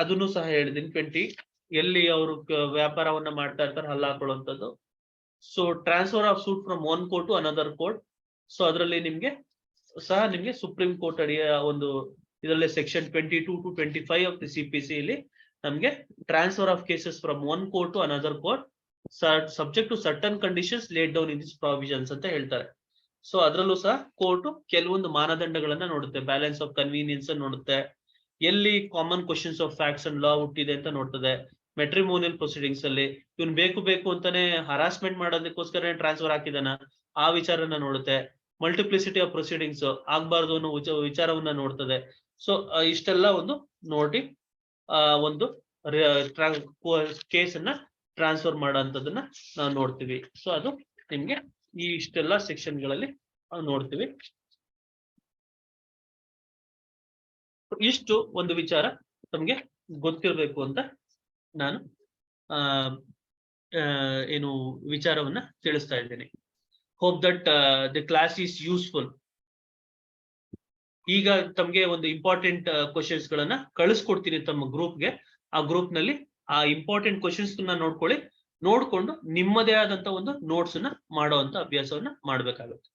ಅದನ್ನು ಸಹ ಹೇಳಿದ್ದೀನಿ. 20 ಎಲ್ಲಿ ಅವರು ವ್ಯಾಪಾರವನ್ನ ಮಾಡ್ತಾ ಇರ್ತಾರೆ ಹಲ್ಲ ಹಾಕೊಳ್ಳುವಂಥದ್ದು. So transfer of suit from one court to another court. So ಅದರಲ್ಲಿ ನಿಮ್ಗೆ ಸುಪ್ರೀಂ ಕೋರ್ಟ್ ಅಡಿಯ ಒಂದು ಇದರಲ್ಲಿ section 22 to 25 of the CPC ಇಲ್ಲಿ ನಮ್ಗೆ transfer of cases from one court to another court subject to certain conditions laid down in this provisions ಅಂತ ಹೇಳ್ತಾರೆ. So ಅದರಲ್ಲೂ ಸಹ ಕೋರ್ಟ್ ಕೆಲವೊಂದು ಮಾನದಂಡಗಳನ್ನ ನೋಡುತ್ತೆ, ಬ್ಯಾಲೆನ್ಸ್ ಆಫ್ ಕನ್ವೀನಿಯನ್ಸ್ ನೋಡುತ್ತೆ, ಎಲ್ಲಿ common questions of facts and ಲಾ ಹುಟ್ಟಿದೆ ಅಂತ ನೋಡ್ತದೆ. ಮೆಟ್ರಿಮೋನಿಯಲ್ ಪ್ರೊಸೀಡಿಂಗ್ಸ್ ಅಲ್ಲಿ ಇವನ್ ಬೇಕು ಅಂತಾನೆ ಹರಾಸ್ಮೆಂಟ್ ಮಾಡೋದಕ್ಕೋಸ್ಕರ ಟ್ರಾನ್ಸ್ಫರ್ ಹಾಕಿದಾನ, ಆ ವಿಚಾರನ ನೋಡುತ್ತೆ. ಮಲ್ಟಿಪ್ಲಿಸಿಟಿ ಆಫ್ ಪ್ರೊಸೀಡಿಂಗ್ಸ್ ಆಗ್ಬಾರ್ದು ಅನ್ನೋ ವಿಚಾರವನ್ನ ನೋಡ್ತದೆ. ಸೊ ಇಷ್ಟೆಲ್ಲ ಒಂದು ನೋಡಿ ಒಂದು ಕೇಸ್ ಅನ್ನ ಟ್ರಾನ್ಸ್ಫರ್ ಮಾಡೋಂಥದ್ದನ್ನ ನಾವು ನೋಡ್ತೀವಿ. ಸೊ ಅದು ನಿಮ್ಗೆ ಈ ಇಷ್ಟೆಲ್ಲ ಸೆಕ್ಷನ್ ಗಳಲ್ಲಿ ನೋಡ್ತೀವಿ. ಇಷ್ಟು ಒಂದು ವಿಚಾರ ನಮ್ಗೆ ಗೊತ್ತಿರಬೇಕು ಅಂತ ನಾನು ಏನು ವಿಚಾರವನ್ನ ತಿಳಿಸ್ತಾ ಇದ್ದೇನೆ. Hope that the class is useful. ಈಗ ತಮ್ಗೆ ಒಂದು ಇಂಪಾರ್ಟೆಂಟ್ ಕ್ವಶನ್ಸ್ ಗಳನ್ನ ಕಳಿಸ್ಕೊಡ್ತೀನಿ ತಮ್ಮ ಗ್ರೂಪ್ಗೆ. ಆ ಗ್ರೂಪ್ ನಲ್ಲಿ ಆ ಇಂಪಾರ್ಟೆಂಟ್ ಕ್ವಶನ್ಸ್ ನೋಡ್ಕೊಳ್ಳಿ, ನೋಡ್ಕೊಂಡು ನಿಮ್ಮದೇ ಆದಂತ ಒಂದು ನೋಟ್ಸ್ ಅನ್ನ ಮಾಡುವಂತ ಅಭ್ಯಾಸವನ್ನ ಮಾಡ್ಬೇಕಾಗುತ್ತೆ.